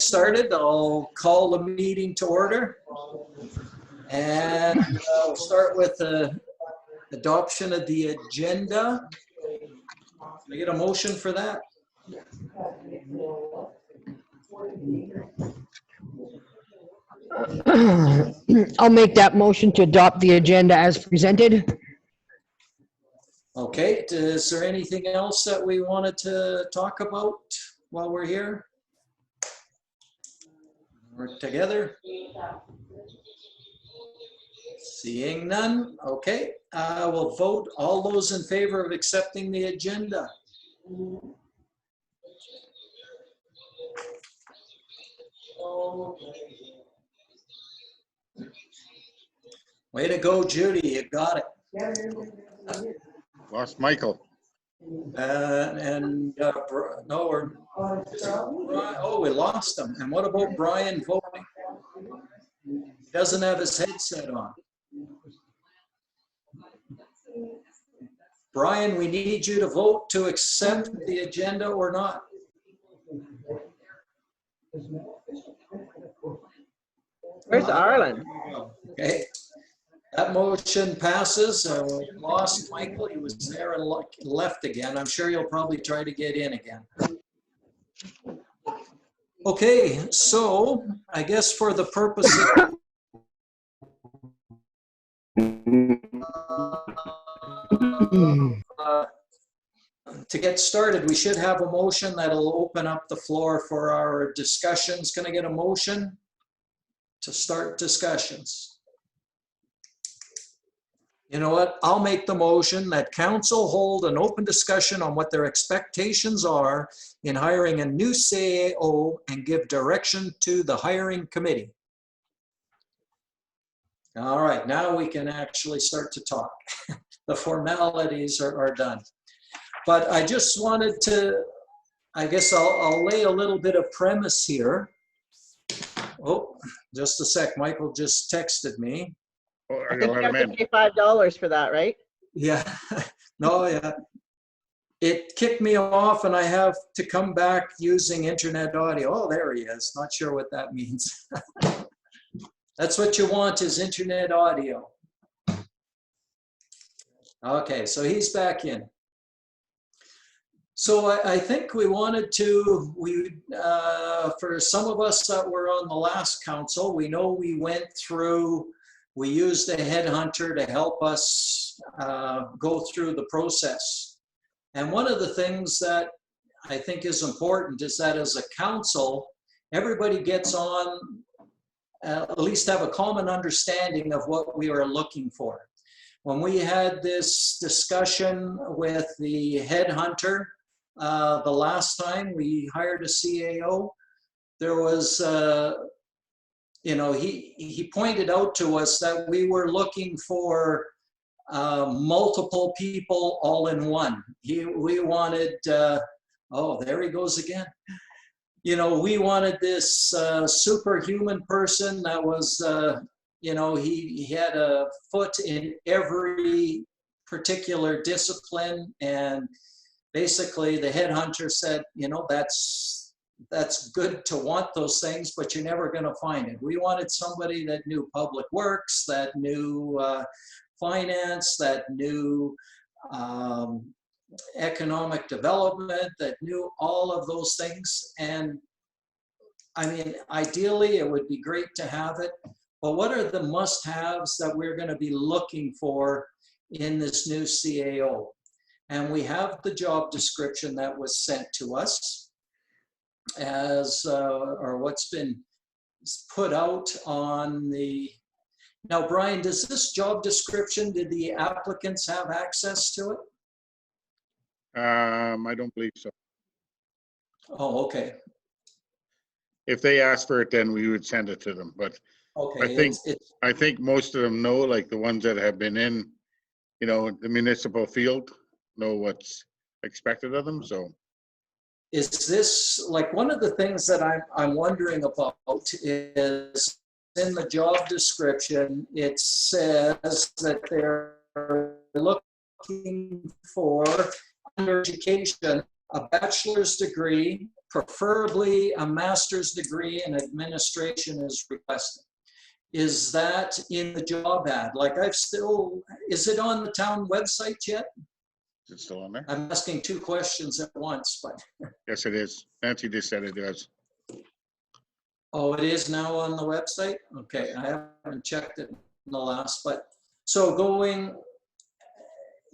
started. I'll call the meeting to order. And we'll start with the adoption of the agenda. Can I get a motion for that? I'll make that motion to adopt the agenda as presented. Okay, is there anything else that we wanted to talk about while we're here? We're together. Seeing none, okay. We'll vote. All those in favor of accepting the agenda? Way to go, Judy, you got it. Lost Michael. Oh, we lost him. And what about Brian voting? He doesn't have his headset on. Brian, we need you to vote to accept the agenda or not. Where's Arlen? Okay. That motion passes. We lost Michael. He was there and left again. I'm sure he'll probably try to get in again. Okay, so I guess for the purpose of to get started, we should have a motion that'll open up the floor for our discussions. Can I get a motion to start discussions? You know what? I'll make the motion that council hold an open discussion on what their expectations are in hiring a new CAO and give direction to the hiring committee. All right, now we can actually start to talk. The formalities are done. But I just wanted to, I guess I'll lay a little bit of premise here. Oh, just a sec. Michael just texted me. Oh, I think you have to pay $5 for that, right? Yeah, no, yeah. It kicked me off and I have to come back using internet audio. Oh, there he is. Not sure what that means. That's what you want is internet audio. Okay, so he's back in. So I think we wanted to, for some of us that were on the last council, we know we went through, we used a headhunter to help us go through the process. And one of the things that I think is important is that as a council, everybody gets on, at least have a common understanding of what we are looking for. When we had this discussion with the headhunter, the last time we hired a CAO, there was, you know, he pointed out to us that we were looking for multiple people all in one. We wanted, oh, there he goes again. You know, we wanted this superhuman person that was, you know, he had a foot in every particular discipline, and basically the headhunter said, you know, that's good to want those things, but you're never going to find it. We wanted somebody that knew public works, that knew finance, that knew economic development, that knew all of those things. And I mean, ideally it would be great to have it, but what are the must-haves that we're going to be looking for in this new CAO? And we have the job description that was sent to us as, or what's been put out on the, now Brian, does this job description, did the applicants have access to it? I don't believe so. Oh, okay. If they ask for it, then we would send it to them. But Okay. I think most of them know, like the ones that have been in, you know, the municipal field, know what's expected of them. So is this, like, one of the things that I'm wondering about is in the job description, it says that they're looking for under education, a bachelor's degree preferably a master's degree in administration is requested. Is that in the job ad? Like is it on the town website yet? Is it still on there? I'm asking two questions at once, but, Yes, it is. Nancy just said it is. oh, it is now on the website? Okay, I haven't checked it in the last, but, so going,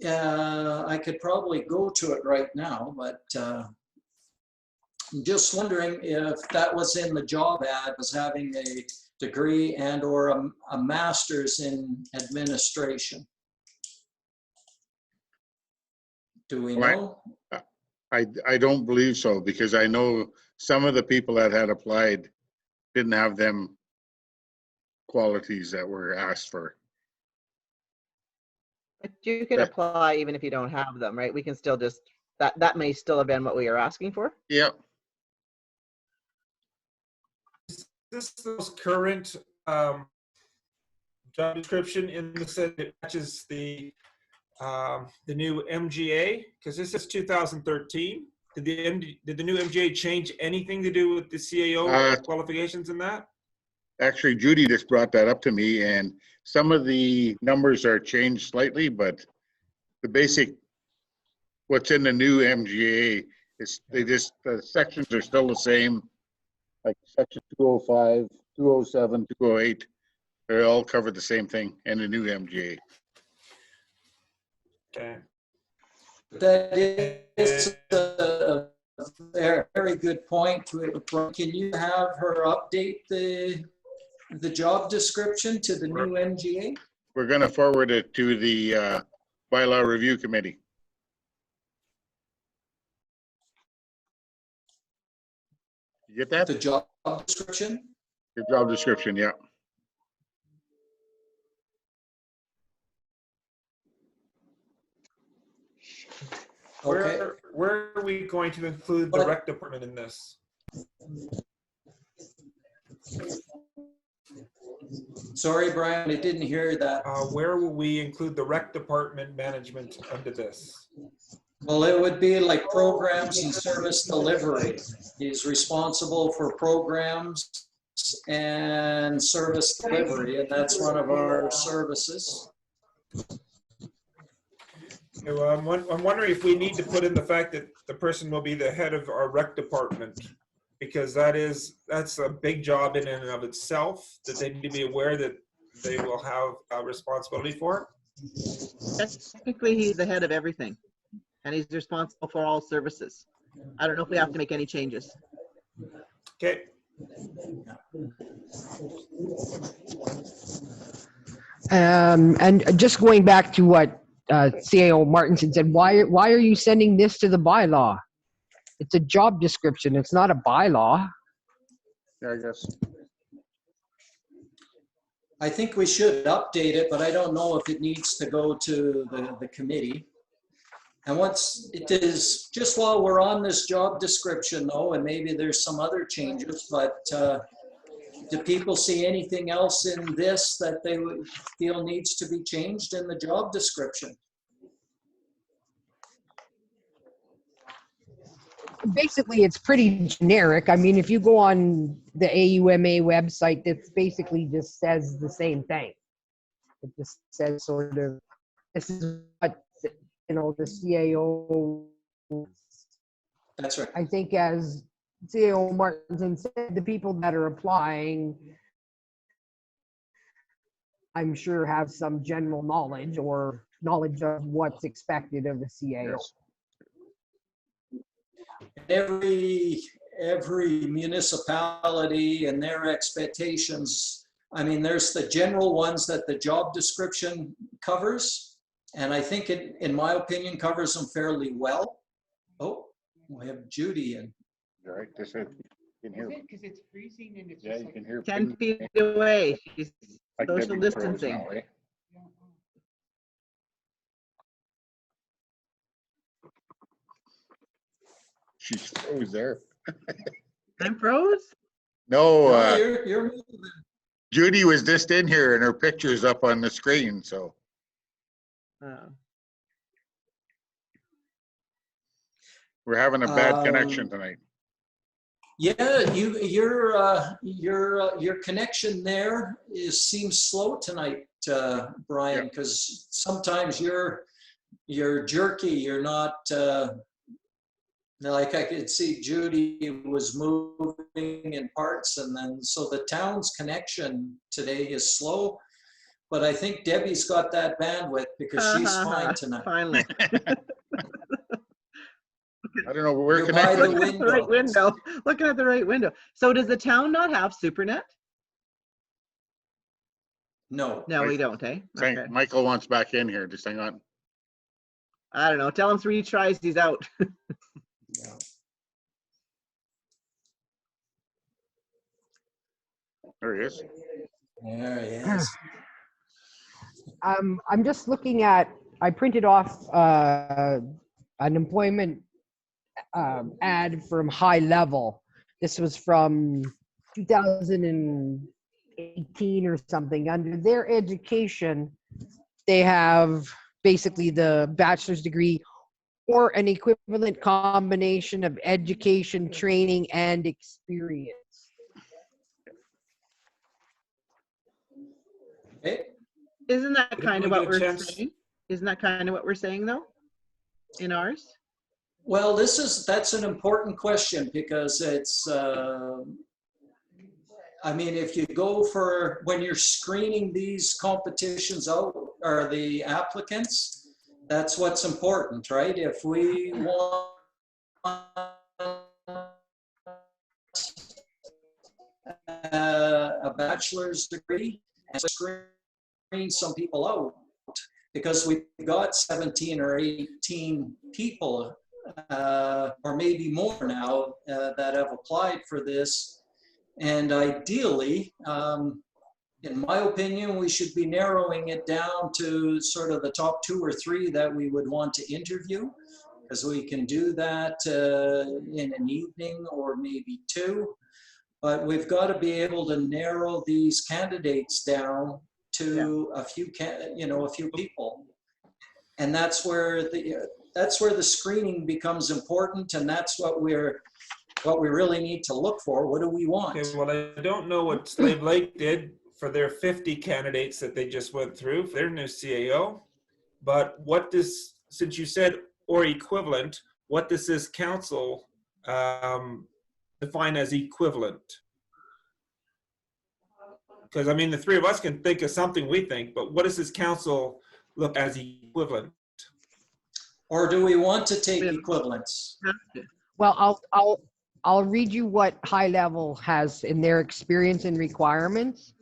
I could probably go to it right now, but I'm just wondering if that was in the job ad, was having a degree and or a master's in administration. Do we Right. know? I don't believe so, because I know some of the people that had applied didn't have them qualities that were asked for. But you can Yeah. apply even if you don't have them, right? We can still just, that may still have been what we are asking for. Yeah, This is the most current job description in the sense it matches the new MGA, because this is 2013. Did the new MGA change anything to do with the CAO qualifications in that? actually Judy just brought that up to me, and some of the numbers are changed slightly, but the basic, what's in the new MGA is the sections are still the same. Like section 205, 207, 208, they all cover the same thing in the new MGA. Okay. That is a very good point. Can you have her update the job description to the new MGA? We're gonna forward it to the bylaw review committee. You get that? The job description? Your job description, yeah. Okay. Where are we going to include the rec department in this? Sorry, Brian, I didn't hear that. Where will we include the rec department management under this? Well, it would be like programs and service delivery. He's responsible for programs and service delivery, and that's one of our services. Okay, well, I'm wondering if we need to put in the fact that the person will be the head of our rec department, because that's a big job in and of itself that they need to be aware that they will have a responsibility for. Technically, he's the head of everything, and he's responsible for all services. I don't know if we have to make any changes. Okay. And just going back to what CAO Martinson said, why are you sending this to the bylaw? It's a job description. It's not a bylaw. Yeah, I guess. I think we should update it, but I don't know if it needs to go to the committee. And once it is, just while we're on this job description though, and maybe there's some other changes, but do people see anything else in this that they would feel needs to be changed in the job description? Basically, it's pretty generic. I mean, if you go on the AUMA website, it basically just says the same thing. It just says sort of, this is what, the CAO. That's right. I think as CAO Martinson said, the people that are applying, I'm sure have some general knowledge or knowledge of what's expected of the CAO. Yes. Every municipality and their expectations, I mean, there's the general ones that the job description covers, and I think it, in my opinion, covers them fairly well. Oh, we have Judy in. All right, this is, you can hear. Because it's freezing and it's Yeah, just you like. can hear. 10 feet away. She's Like social Debbie Crow's distancing. now, eh? She froze there. I'm froze? No, No, you're moving. Judy was just in here and her picture's up on the screen, so. Oh. We're having a bad connection tonight. Yeah, your connection there seems slow tonight, Brian, because sometimes you're jerky. You're not like I could see Judy was moving in parts, and then so the town's connection today is slow. But I think Debbie's got that bandwidth because she's fine tonight. Finally. I don't know, we're You're by connected. the Looking at the right window. Looking at the right window. So does the town not have SuperNet? No. No, we don't, eh? Saying Okay. Michael wants back in here, just hang on. I don't know. Tell him 3 tries, he's out. Yeah. There he is. There he is. I'm just looking at, I printed off an employment ad from High Level. This was from 2018 or something. Under their education, they have basically the bachelor's degree or an equivalent combination of education, training, and experience. Okay. Isn't that kind of we what get a we're chance? saying? Isn't that kind of what we're saying though? In ours? Well, that's an important question because it's, I mean, if you go for, when you're screening these competitions out, or the applicants, that's what's important, right? If we want a bachelor's degree and screen some people out, because we've got 17 or 18 people or maybe more now that have applied for this. And ideally, in my opinion, we should be narrowing it down to sort of the top 2 or 3 that we would want to interview, because we can do that in an evening or maybe 2. But we've got to be able to narrow these candidates down to a few people. And that's where the screening becomes important, and that's what we really need to look for. What do we want? Okay, well, I don't know what Slave Lake did for their 50 candidates that they just went through for their new CAO, but what does, since you said or equivalent, what does this council define as equivalent? Because I mean, the 3 of us can think of something we think, but what does this council look as equivalent? Or do we want to take equivalence? Well, I'll read you what High Level has in their experience and requirements.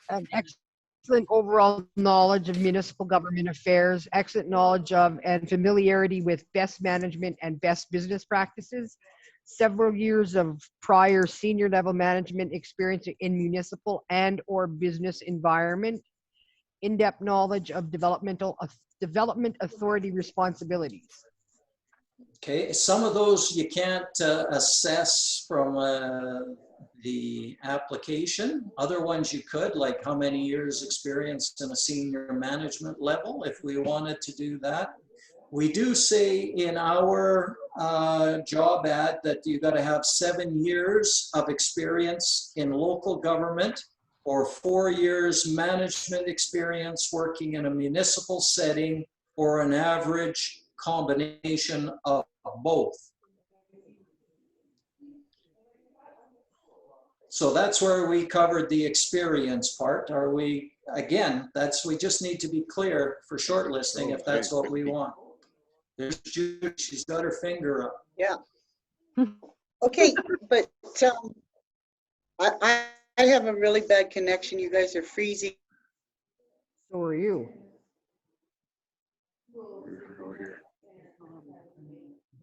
An excellent overall knowledge of municipal government affairs, excellent knowledge of and familiarity with best management and best business practices, several years of prior senior level management experience in municipal and or business environment, in-depth knowledge of development authority responsibilities. Okay, some of those you can't assess from the application. Other ones you could, like how many years experience in a senior management level, if we wanted to do that. We do say in our job ad that you got to have 7 years of experience in local government or 4 years management experience working in a municipal setting, or an average combination of both. So that's where we covered the experience part. Are we, again, we just need to be clear for shortlisting if that's what we want. There's Judy, she's got her finger up. Yeah. Okay, but I have a really bad connection. You guys are freezing. So are you.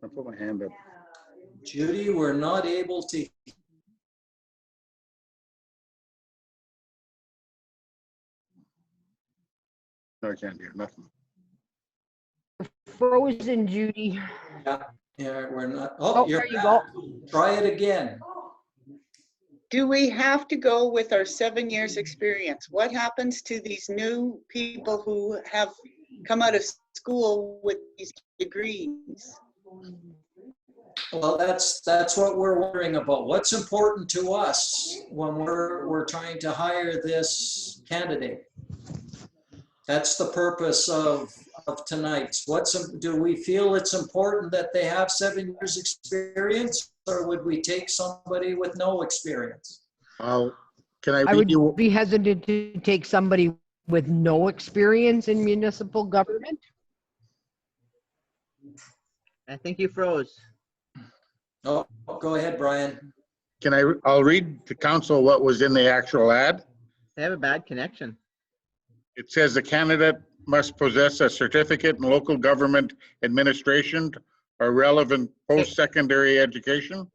I'll put my hand up. Judy, we're not able to. No, I can't hear nothing. Frozen, Judy. Yeah, we're not. Oh, there you back. go. Try it again. Do we have to go with our 7 years experience? What happens to these new people who have come out of school with these degrees? Well, that's what we're worrying about. What's important to us when we're trying to hire this candidate? That's the purpose of tonight's. Do we feel it's important that they have 7 years experience, or would we take somebody with no experience? Can I I read would you? be hesitant to take somebody with no experience in municipal government. I think you froze. Oh, go ahead, Brian. I'll read to council what was in the actual ad. They have a bad connection. It says the candidate must possess a certificate in local government administration or relevant post-secondary education.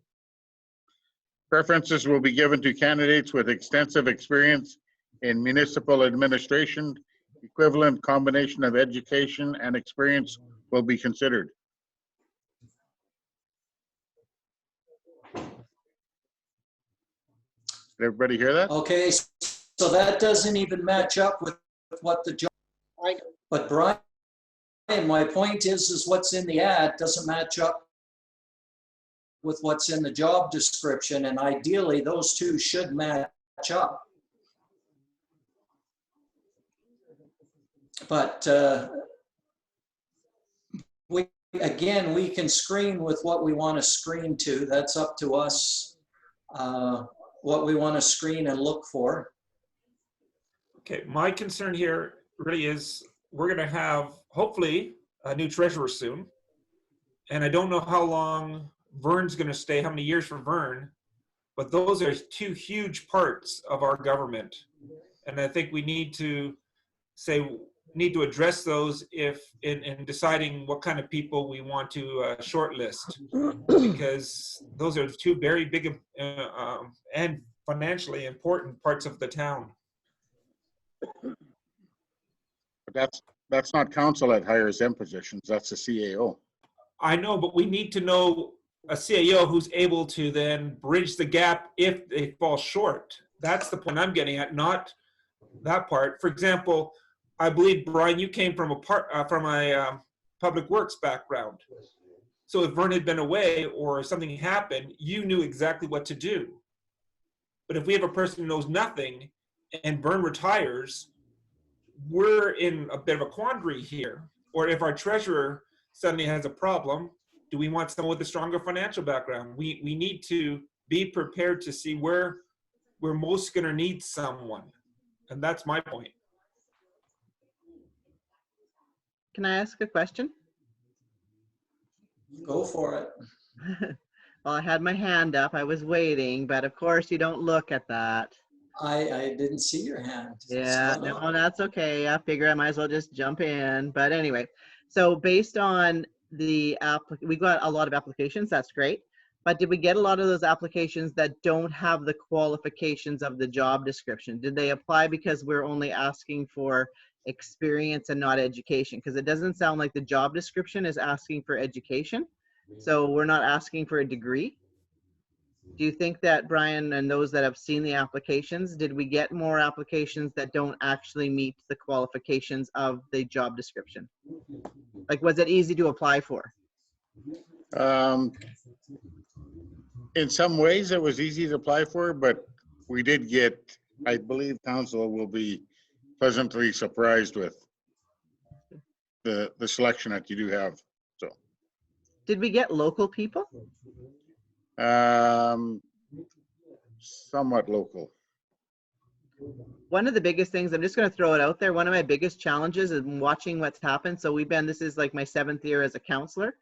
Preferences will be given to candidates with extensive experience in municipal administration. Equivalent combination of education and experience will be considered. Did everybody hear that? Okay, so that doesn't even match up with what the job. But Brian, my point is what's in the ad doesn't match up with what's in the job description, and ideally those two should match up. But we can screen with what we want to screen to. That's up to us, what we want to screen and look for. Okay, my concern here really is we're going to have hopefully a new treasurer soon. And I don't know how long Vern's going to stay, how many years for Vern, but those are two huge parts of our government. And I think we need to address those if in deciding what kind of people we want to shortlist, because those are two very big and financially important parts of the town. But that's not council that hires them positions. That's the CAO. I know, but we need to know a CAO who's able to then bridge the gap if they fall short. That's the point I'm getting at, not that part. For example, I believe, Brian, you came from a public works background. So if Vern had been away or something happened, you knew exactly what to do. But if we have a person who knows nothing and Vern retires, we're in a bit of a quandary here. Or if our treasurer suddenly has a problem, do we want someone with a stronger financial background? We need to be prepared to see where we're most going to need someone. And that's my point. Can I ask a question? Go for it. Well, I had my hand up. I was waiting, but of course you don't look at that. I didn't see your hand. Yeah, no, that's okay. I figure I might as well just jump in. But anyway, so based on the we got a lot of applications. That's great. But did we get a lot of those applications that don't have the qualifications of the job description? Did they apply because we're only asking for experience and not education? Because it doesn't sound like the job description is asking for education. So we're not asking for a degree. Do you think that, Brian, and those that have seen the applications, did we get more applications that don't actually meet the qualifications of the job description? Like, was it easy to apply for? In some ways, it was easy to apply for, but we did get, I believe council will be pleasantly surprised with the selection that you do have. So, Did we get local people? somewhat local. One of the biggest things, I'm just going to throw it out there, one of my biggest challenges is watching what's happened. So this is like my 7th year as a counselor.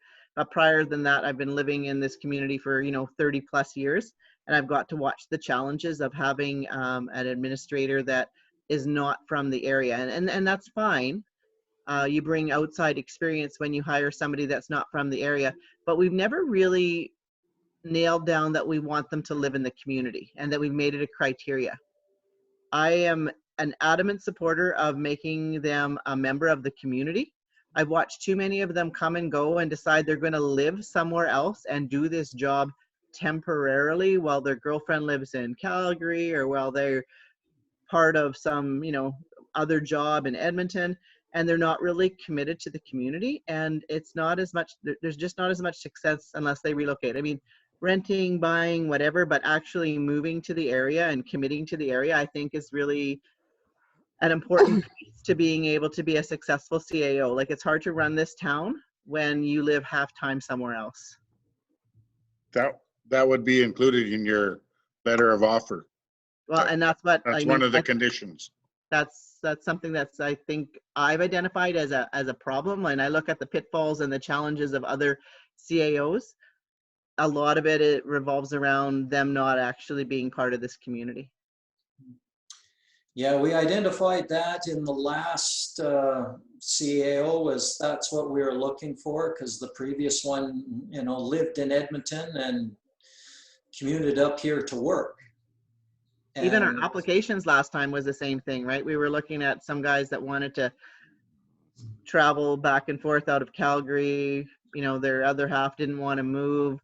Prior than that, I've been living in this community for, 30 plus years. And I've got to watch the challenges of having an administrator that is not from the area. And that's fine. You bring outside experience when you hire somebody that's not from the area. But we've never really nailed down that we want them to live in the community and that we've made it a criteria. I am an adamant supporter of making them a member of the community. I've watched too many of them come and go and decide they're going to live somewhere else and do this job temporarily while their girlfriend lives in Calgary or while they're part of some, other job in Edmonton. and they're not really committed to the community, and it's not as much, there's just not as much success unless they relocate. I mean, renting, buying, whatever, but actually moving to the area and committing to the area, I think is really an important piece to being able to be a successful CAO. Like, it's hard to run this town when you live half-time somewhere else. That would be included in your letter of offer. Well, and that's what That's I mean, one of the conditions. that's something that's, I think I've identified as a problem. When I look at the pitfalls and the challenges of other CAOs, a lot of it revolves around them not actually being part of this community. Yeah, we identified that in the last CAO, that's what we were looking for, because the previous one, you know, lived in Edmonton and commuted up here to work. Even our And applications last time was the same thing, right? We were looking at some guys that wanted to travel back and forth out of Calgary. You know, their other half didn't want to move.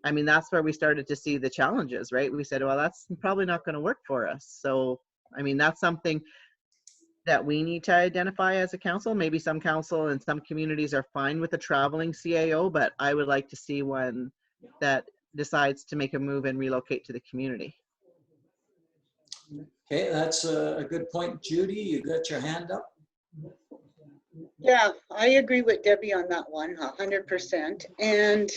I mean, that's where we started to see the challenges, right? We said, well, that's probably not going to work for us. So, I mean, that's something that we need to identify as a council. Maybe some council and some communities are fine with a traveling CAO, but I would like to see one that decides to make a move and relocate to the community. okay, that's a good point. Judy, you got your hand up? Yeah, I agree with Debbie on that one, 100%. And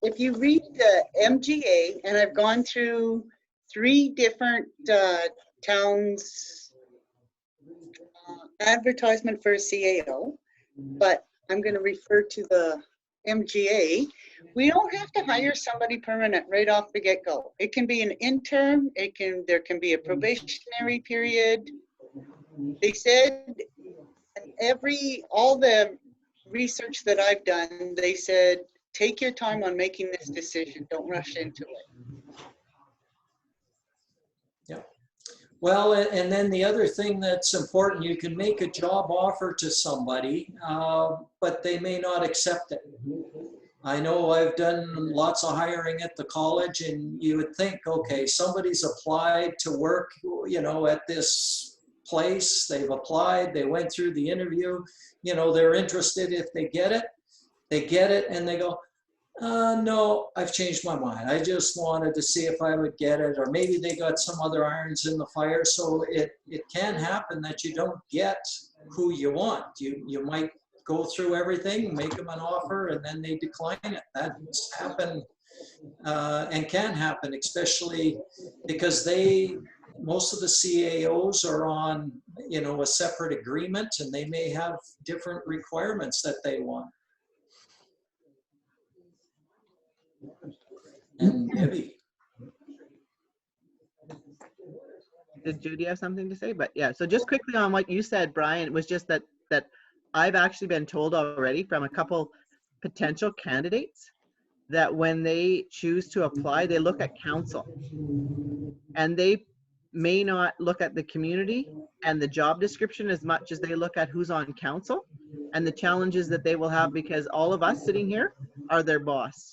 if you read the MGA, and I've gone through 3 different towns' advertisement for a CAO, but I'm going to refer to the MGA. We don't have to hire somebody permanent right off the get-go. It can be an interim. There can be a probationary period. They said all the research that I've done, they said, take your time on making this decision. Don't rush into it. Yeah. Well, and then the other thing that's important, you can make a job offer to somebody, but they may not accept it. I know I've done lots of hiring at the college, and you would think, okay, somebody's applied to work, you know, at this place. They've applied, they went through the interview, you know, they're interested. If they get it and they go, no, I've changed my mind. I just wanted to see if I would get it, or maybe they got some other irons in the fire. So it can happen that you don't get who you want. You might go through everything, make them an offer, and then they decline it. That's happened and can happen, especially because most of the CAOs are on, you know, a separate agreement, and they may have different requirements that they want. And Debbie. Did Judy have something to say? But yeah, so just quickly on what you said, Brian, it was just that I've actually been told already from a couple potential candidates that when they choose to apply, they look at council, and they may not look at the community and the job description as much as they look at who's on council and the challenges that they will have, because all of us sitting here are their boss.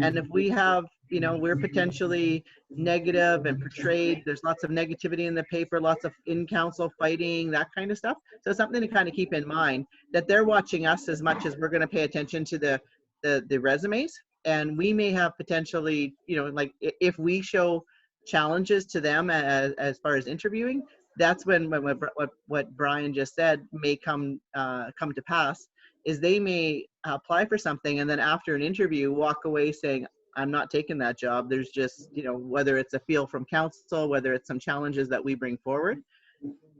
And if we have, you know, we're potentially negative and portrayed, there's lots of negativity in the paper, lots of in-council fighting, that kind of stuff. So something to kind of keep in mind, that they're watching us as much as we're going to pay attention to the resumes. And we may have potentially, you know, like if we show challenges to them as far as interviewing, that's when what Brian just said may come to pass, is they may apply for something and then after an interview walk away saying, I'm not taking that job. There's just, you know, whether it's a feel from council, whether it's some challenges that we bring forward,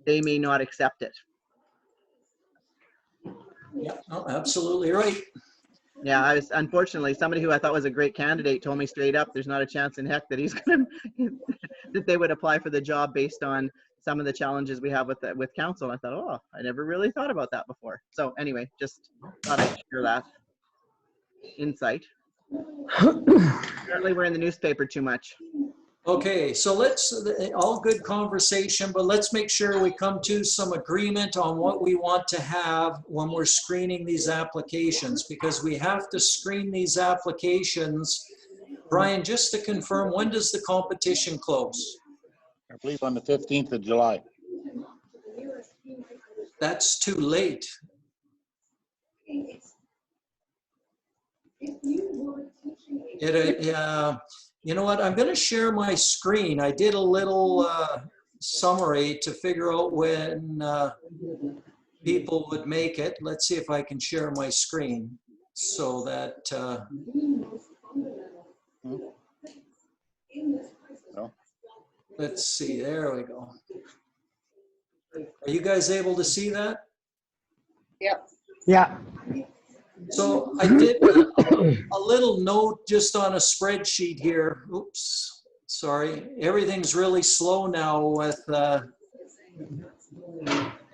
they may not accept it. Yeah, oh, absolutely right. Yeah, I was, unfortunately, somebody who I thought was a great candidate told me straight up, there's not a chance in heck that he's gonna, that they would apply for the job based on some of the challenges we have with council. And I thought, oh, I never really thought about that before. So anyway, just thought I'd share that insight. Apparently we're in the newspaper too much. Okay, so all good conversation, but let's make sure we come to some agreement on what we want to have when we're screening these applications, because we have to screen these applications. Brian, just to confirm, when does the competition close? I believe on the 15th of July. that's too late. You know what? I'm going to share my screen. I did a little summary to figure out when people would make it. Let's see if I can share my screen so that. No. Let's see. There we go. Are you guys able to see that? Yep. Yeah. So I did a little note just on a spreadsheet here. Oops, sorry. Everything's really slow now with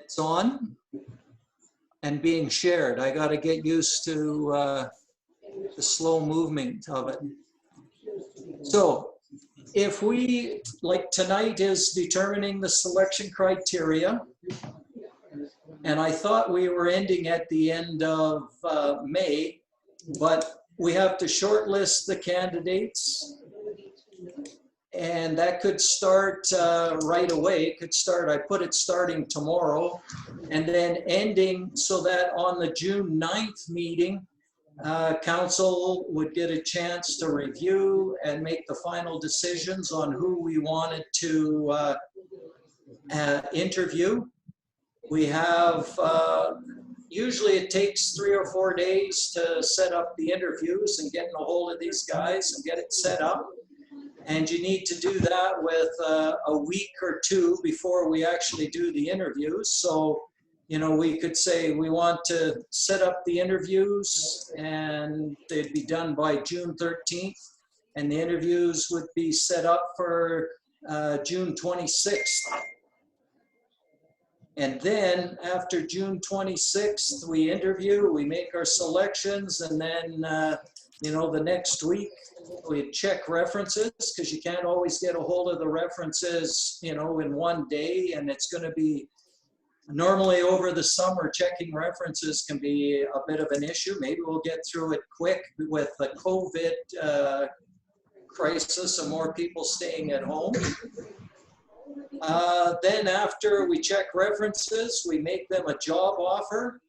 it's on and being shared. I got to get used to the slow movement of it. So if we, like tonight is determining the selection criteria. And I thought we were ending at the end of May, but we have to shortlist the candidates. And that could start right away. It could start, I put it starting tomorrow and then ending so that on the June 9th meeting, council would get a chance to review and make the final decisions on who we wanted to interview. We have, usually it takes 3 or 4 days to set up the interviews and getting a hold of these guys and get it set up. And you need to do that with a week or two before we actually do the interviews. So, you know, we could say we want to set up the interviews and they'd be done by June 13th. And the interviews would be set up for June 26th. And then after June 26th, we interview, we make our selections, and then, you know, the next week we check references because you can't always get a hold of the references, you know, in one day. And it's going to be normally over the summer, checking references can be a bit of an issue. Maybe we'll get through it quick with the COVID crisis and more people staying at home. Then after we check references, we make them a job offer.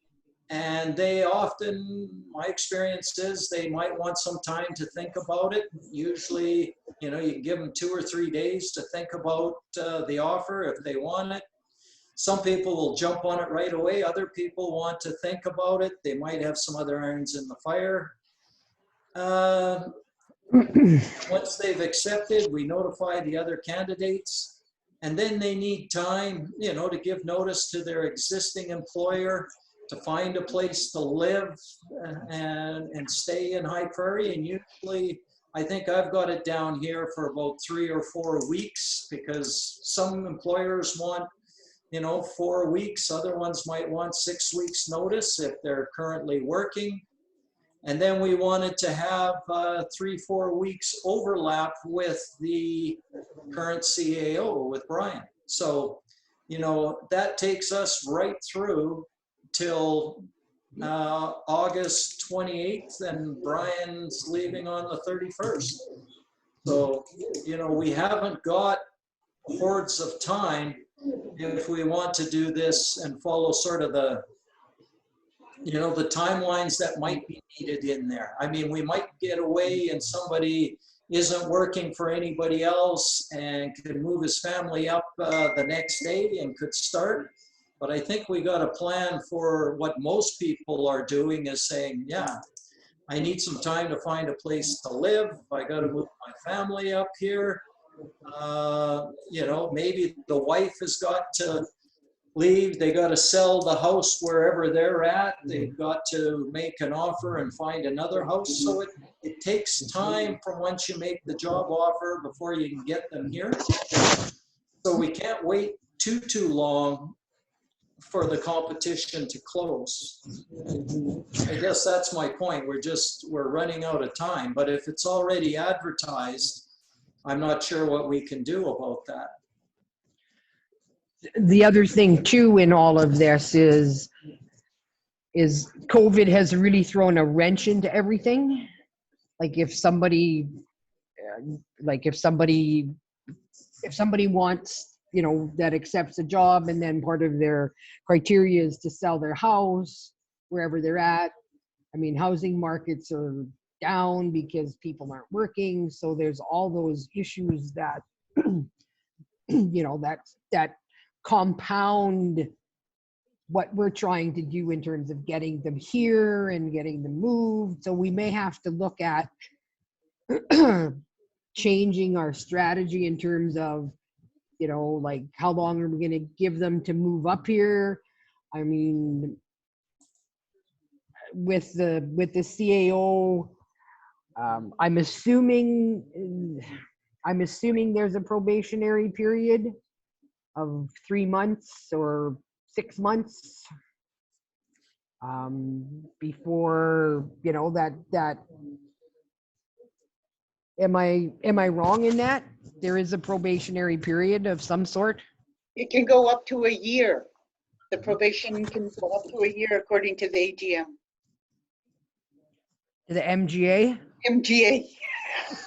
And they often, my experience is they might want some time to think about it. Usually, you know, you can give them 2 or 3 days to think about the offer if they want it. Some people will jump on it right away. Other people want to think about it. They might have some other irons in the fire. Once they've accepted, we notify the other candidates. And then they need time, you know, to give notice to their existing employer to find a place to live and stay in High Prairie. And usually, I think I've got it down here for about 3 or 4 weeks because some employers want, you know, 4 weeks. Other ones might want 6 weeks notice if they're currently working. And then we wanted to have 3-4 weeks overlap with the current CAO with Brian. So, you know, that takes us right through till August 28th, and Brian's leaving on the 31st. So, you know, we haven't got hordes of time if we want to do this and follow sort of the, you know, the timelines that might be needed in there. I mean, we might get away and somebody isn't working for anybody else and could move his family up the next day and could start. But I think we got a plan for what most people are doing is saying, yeah, I need some time to find a place to live. I got to move my family up here. You know, maybe the wife has got to leave. They got to sell the house wherever they're at. They've got to make an offer and find another house. So it takes time from once you make the job offer before you can get them here. So we can't wait too long for the competition to close. I guess that's my point. We're running out of time, but if it's already advertised, I'm not sure what we can do about that. The other thing too in all of this is COVID has really thrown a wrench into everything. Like if somebody wants you know, that accepts a job, and then part of their criteria is to sell their house wherever they're at. I mean, housing markets are down because people aren't working, so there's all those issues that you know, that compound what we're trying to do in terms of getting them here and getting them moved. So we may have to look at changing our strategy in terms of, you know, like how long are we going to give them to move up here? I mean, with the CAO, I'm assuming there's a probationary period of 3 months or 6 months before, you know, that am I wrong in that there is a probationary period of some sort? It can go up to a year. The probation can go up to a year according to the AGM. The MGA? MGA.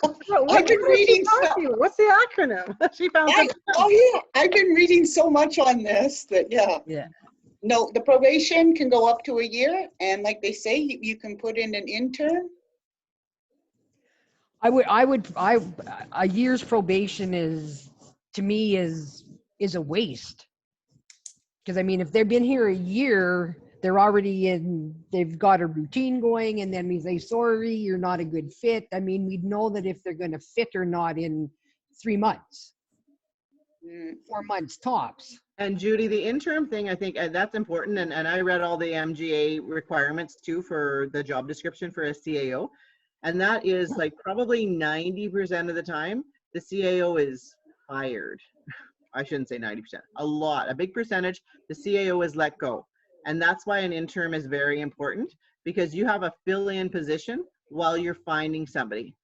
What I've been is she reading talking about? What's the acronym? She found something. Oh yeah, I've been reading so much on this that, yeah. Yeah. No, the probation can go up to a year, and like they say, you can put in an intern. A year's probation is, to me, is a waste. Because I mean, if they've been here a year, they're already they've got a routine going, and then we say, sorry, you're not a good fit. I mean, we'd know that if they're going to fit or not in 3 months, 4 months tops. And Judy, the interim thing, I think that's important. And I read all the MGA requirements too for the job description for a CAO. And that is like probably 90% of the time, the CAO is fired. I shouldn't say 90%, a big percentage, the CAO is let go. And that's why an interim is very important, because you have a fill-in position while you're finding somebody.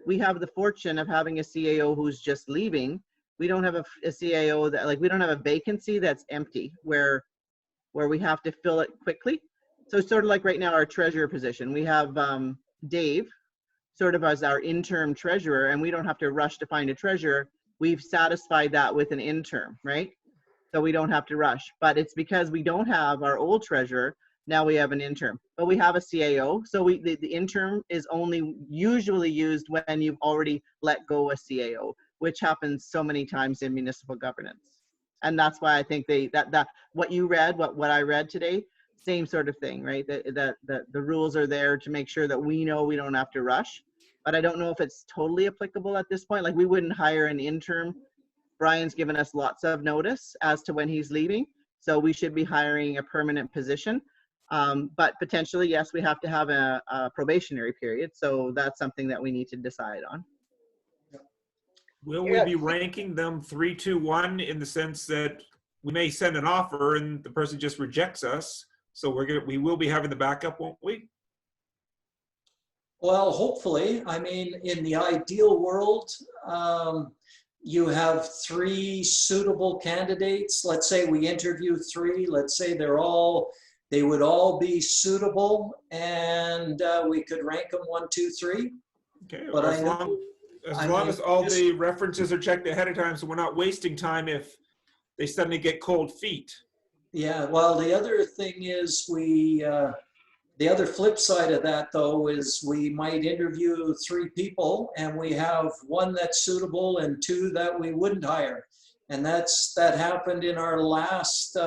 We have the fortune of having a CAO who's just leaving. We don't have a CAO that, like, we don't have a vacancy that's empty where we have to fill it quickly. So it's sort of like right now our treasurer position. We have Dave sort of as our interim treasurer, and we don't have to rush to find a treasurer. We've satisfied that with an interim, right? So we don't have to rush. But it's because we don't have our old treasurer, now we have an interim. But we have a CAO, so the interim is only usually used when you've already let go a CAO, which happens so many times in municipal governance. And that's why I think that what you read, what I read today, same sort of thing, right? That the rules are there to make sure that we know we don't have to rush. But I don't know if it's totally applicable at this point. Like, we wouldn't hire an interim. Brian's given us lots of notice as to when he's leaving, so we should be hiring a permanent position. But potentially, yes, we have to have a probationary period. So that's something that we need to decide on. Will we be ranking them 3, 2, 1 in the sense that we may send an offer and the person just rejects us? So we will be having the backup, won't we? Well, hopefully. I mean, in the ideal world, you have 3 suitable candidates. Let's say we interview 3. Let's say they would all be suitable, and we could rank them 1, 2, 3. Okay. But as long as all the references are checked ahead of time, so we're not wasting time if they suddenly get cold feet. Yeah. Well, the other thing is the other flip side of that, though, is we might interview 3 people and we have 1 that's suitable and 2 that we wouldn't hire. And that happened in our last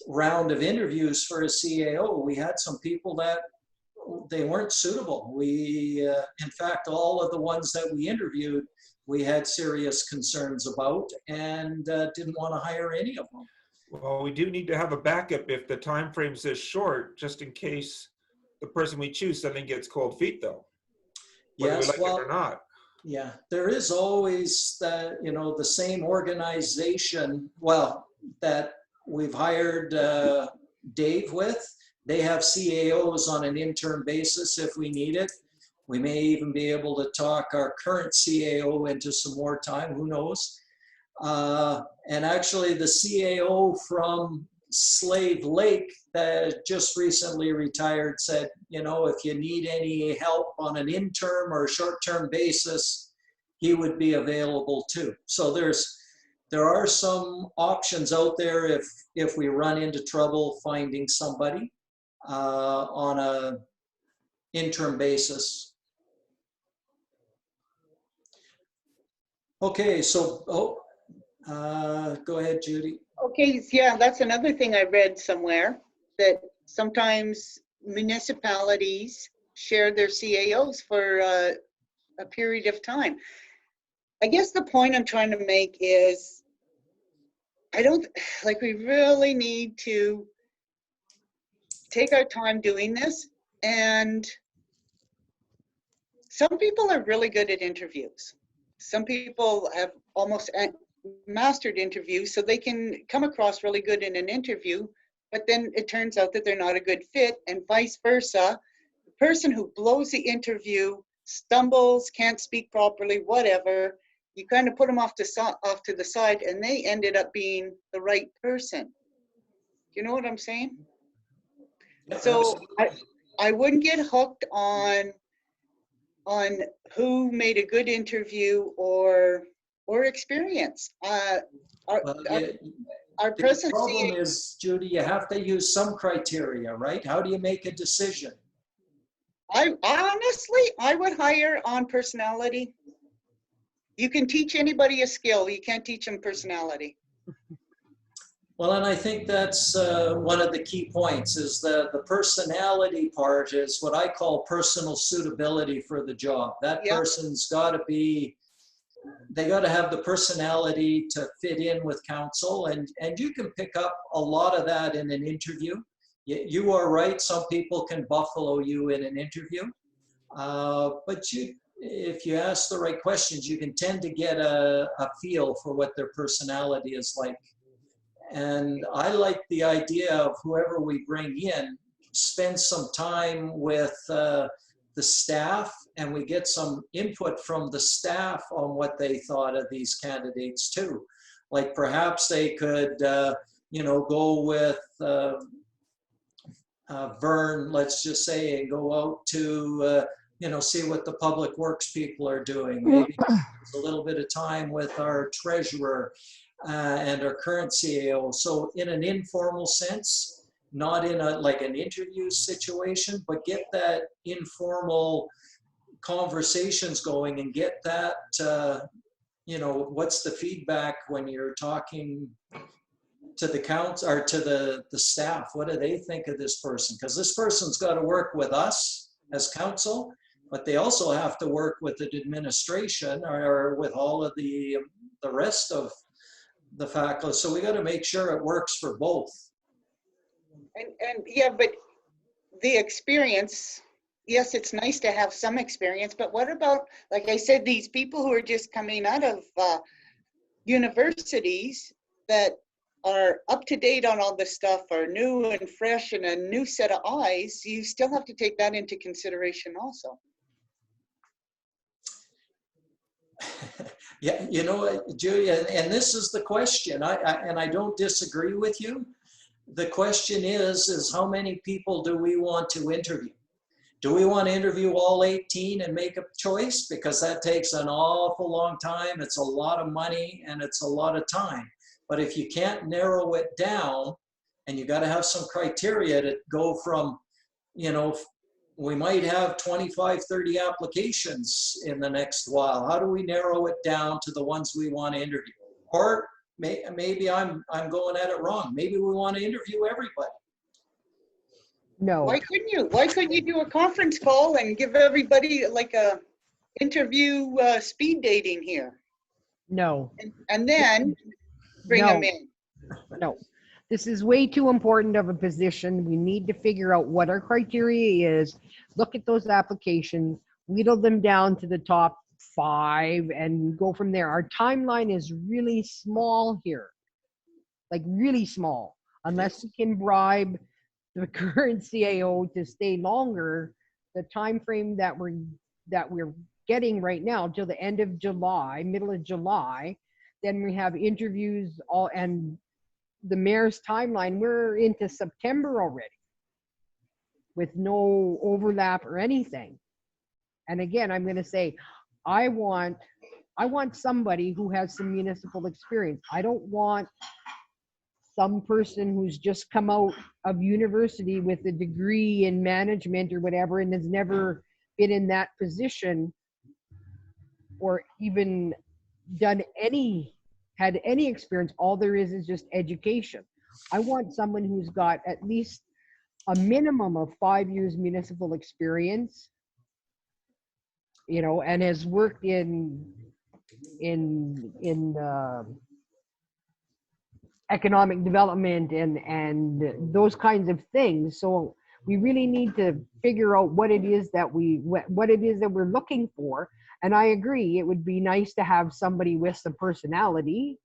round of interviews for a CAO. We had some people that they weren't suitable. In fact, all of the ones that we interviewed, we had serious concerns about and didn't want to hire any of them. Well, we do need to have a backup if the time frame says short, just in case the person we choose suddenly gets cold feet, though. Whether we like it or not. Yeah, there is always that, the same organization, that we've hired Dave with. They have CAOs on an interim basis if we need it. We may even be able to talk our current CAO into some more time, who knows? And actually the CAO from Slave Lake that just recently retired said, if you need any help on an interim or short-term basis, he would be available too. So there's there are some options out there if we run into trouble finding somebody on a interim basis. Okay, so, go ahead, Judy. Okay, yeah, that's another thing I read somewhere, that sometimes municipalities share their CAOs for a period of time. I guess the point I'm trying to make is, we really need to take our time doing this. And some people are really good at interviews. Some people have almost mastered interviews, so they can come across really good in an interview, but then it turns out that they're not a good fit, and vice versa. The person who blows the interview, stumbles, can't speak properly, whatever, you kind of put them off to the side, and they ended up being the right person. You know what I'm saying? So I wouldn't get hooked on who made a good interview or experience. Our The present problem CAO, is, Judy, you have to use some criteria, right? How do you make a decision? I would hire on personality. You can teach anybody a skill, you can't teach them personality. Well, and I think that's one of the key points is the personality part is what I call personal suitability for the job. That Yep. person's got to be, they got to have the personality to fit in with council, and you can pick up a lot of that in an interview. You are right, some people can buffalo you in an interview, but if you ask the right questions, you can tend to get a feel for what their personality is like. And I like the idea of whoever we bring in, spend some time with the staff, and we get some input from the staff on what they thought of these candidates too. Like perhaps they could, go with Vern, let's just say, and go out to, see what the public works people are doing. Maybe a little bit of time with our treasurer and our current CAO. So in an informal sense, not in an interview situation, but get that informal conversations going and get that, what's the feedback when you're talking to the council or to the staff? What do they think of this person? Because this person's got to work with us as council, but they also have to work with the administration or with all of the rest of the faculty. So we got to make sure it works for both. And yeah, but the experience, yes, it's nice to have some experience, but what about, like I said, these people who are just coming out of universities that are up to date on all this stuff, are new and fresh and a new set of eyes? You still have to take that into consideration also. Yeah, Julia, and this is the question. I don't disagree with you. The question is how many people do we want to interview? Do we want to interview all 18 and make a choice? Because that takes an awful long time. It's a lot of money and it's a lot of time. But if you can't narrow it down, and you got to have some criteria to go from, we might have 25, 30 applications in the next while. How do we narrow it down to the ones we want to interview? Or maybe I'm going at it wrong. Maybe we want to interview everybody. No. Why couldn't you do a conference call and give everybody like a interview speed dating here? No. And then bring them in. No. This is way too important of a position. We need to figure out what our criteria is, look at those applications, whittle them down to the top 5 and go from there. Our timeline is really small here, like really small. Unless we can bribe the current CAO to stay longer, the time frame that we're getting right now till the end of July, middle of July, then we have interviews and the mayor's timeline, we're into September already with no overlap or anything. And again, I'm going to say, I want I want somebody who has some municipal experience. I don't want some person who's just come out of university with a degree in management or whatever and has never been in that position or even had any experience. All there is just education. I want someone who's got at least a minimum of 5 years municipal experience, you know, and has worked in economic development and those kinds of things. So we really need to figure out what it is that we're looking for. And I agree, it would be nice to have somebody with some personality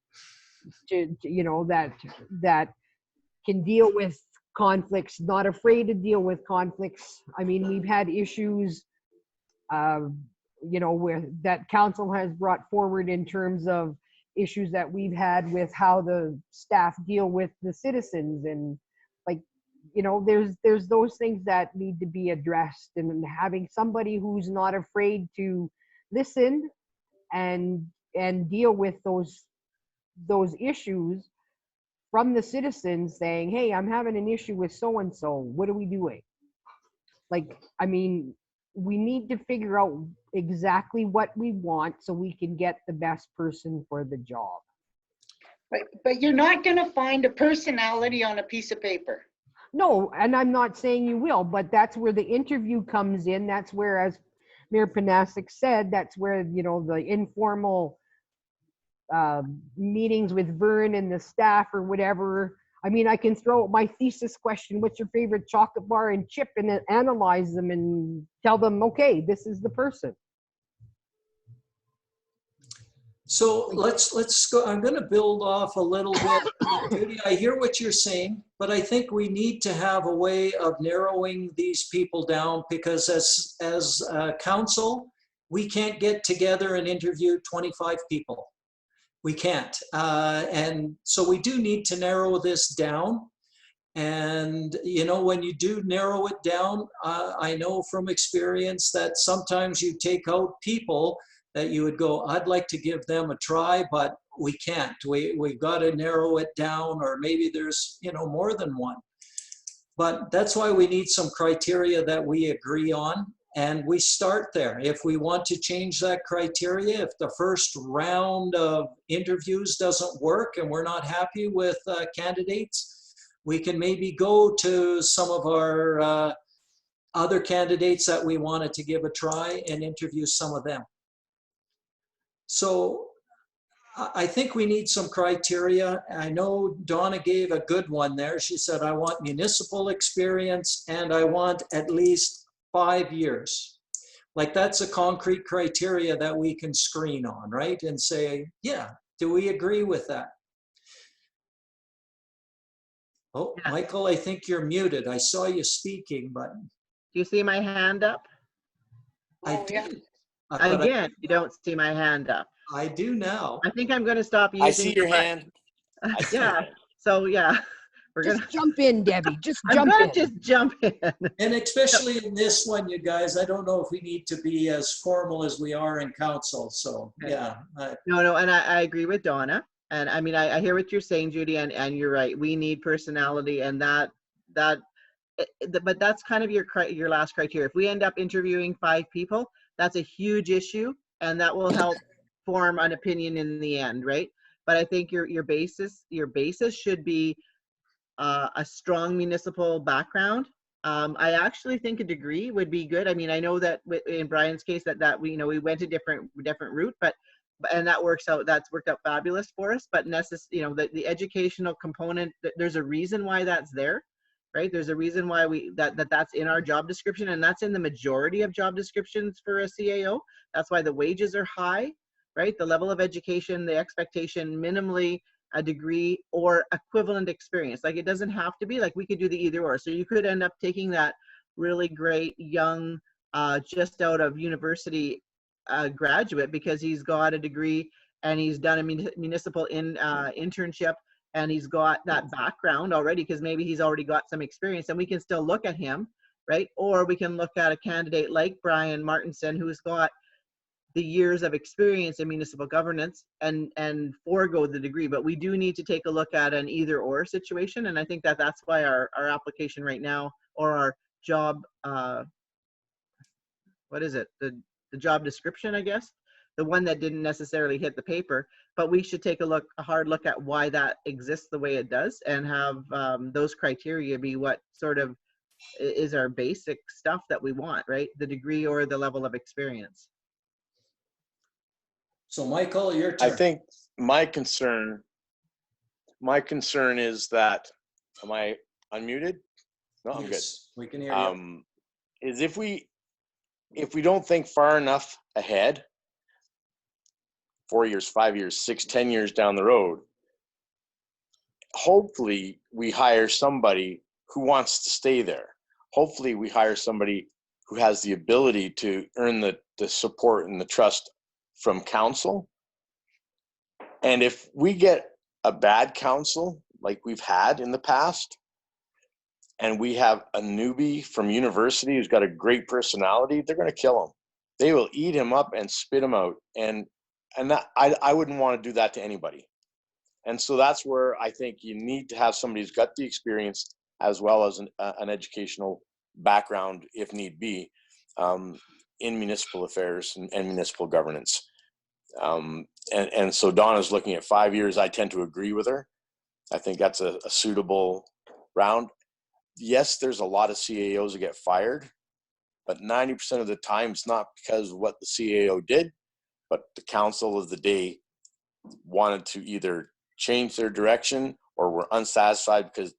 to you know, that can deal with conflicts, not afraid to deal with conflicts. I mean, we've had issues, you know, where that council has brought forward in terms of issues that we've had with how the staff deal with the citizens, and like, you know, there's those things that need to be addressed, and having somebody who's not afraid to listen and deal with those issues from the citizens, saying, hey, I'm having an issue with so and so, what are we doing? Like, I mean, we need to figure out exactly what we want so we can get the best person for the job. But you're not gonna find a personality on a piece of paper. No, and I'm not saying you will, but that's where the interview comes in. That's where, as Mayor Panasic said, that's where, you know, the informal meetings with Vern and the staff or whatever. I mean, I can throw out my thesis question, what's your favorite chocolate bar and chip, and then analyze them and tell them, okay, this is the person. So let's go. I'm going to build off a little bit. Judy, I hear what you're saying, but I think we need to have a way of narrowing these people down, because as council, we can't get together and interview 25 people. We can't. And so we do need to narrow this down. And, you know, when you do narrow it down, I know from experience that sometimes you take out people that you would go, I'd like to give them a try, but we can't. We've got to narrow it down, or maybe there's, you know, more than one. But that's why we need some criteria that we agree on, and we start there. If we want to change that criteria, if the first round of interviews doesn't work and we're not happy with candidates, we can maybe go to some of our other candidates that we wanted to give a try and interview some of them. So I think we need some criteria. I know Donna gave a good one there. She said, I want municipal experience and I want at least 5 years. Like, that's a concrete criteria that we can screen on, right? And say, yeah, do we agree with that? Oh, Yeah. Michael, I think you're muted. I saw you speaking, but Do you see my hand up? I Oh, yeah. didn't. But Again, you don't see my hand up. I do now. I think I'm going to stop using. I see your hand. Yeah. So yeah, we're Just gonna. jump in, Debbie. Just I'm jump gonna in. just jump in. And especially in this one, you guys, I don't know if we need to be as formal as we are in council. So yeah. No, and I agree with Donna. And I mean, I hear what you're saying, Judy, and you're right. We need personality, and but that's kind of your last criteria. If we end up interviewing 5 people, that's a huge issue, and that will help form an opinion in the end, right? But I think your basis should be a strong municipal background. I actually think a degree would be good. I mean, I know that in Brian's case that we went a different route, and that worked out fabulous for us. But the educational component, there's a reason why that's there, right? There's a reason why that's in our job description, and that's in the majority of job descriptions for a CAO. That's why the wages are high, right? The level of education, the expectation, minimally a degree or equivalent experience. Like, it doesn't have to be, like, we could do the either or. So you could end up taking that really great young, just out of university graduate, because he's got a degree and he's done a municipal internship, and he's got that background already, because maybe he's already got some experience, and we can still look at him, right? Or we can look at a candidate like Brian Martinson, who's got the years of experience in municipal governance and forego the degree. But we do need to take a look at an either or situation. And I think that that's why our application right now, or our job, what is it? The job description, I guess, the one that didn't necessarily hit the paper, but we should take a hard look at why that exists the way it does, and have those criteria be what sort of is our basic stuff that we want, right? The degree or the level of experience. So Michael, your I turn. think my concern is that, am I unmuted? No, I'm good. Yes, we can hear you. Is if we don't think far enough ahead, 4 years, 5 years, 6, 10 years down the road, hopefully we hire somebody who wants to stay there. Hopefully we hire somebody who has the ability to earn the support and the trust from council. And if we get a bad council like we've had in the past, and we have a newbie from university who's got a great personality, they're going to kill him. They will eat him up and spit him out. And that, I wouldn't want to do that to anybody. And so that's where I think you need to have somebody who's got the experience as well as an educational background, if need be, in municipal affairs and municipal governance. And so Donna's looking at 5 years. I tend to agree with her. I think that's a suitable round. Yes, there's a lot of CAOs that get fired, but 90% of the time it's not because of what the CAO did, but the council of the day wanted to either change their direction or were unsatisfied because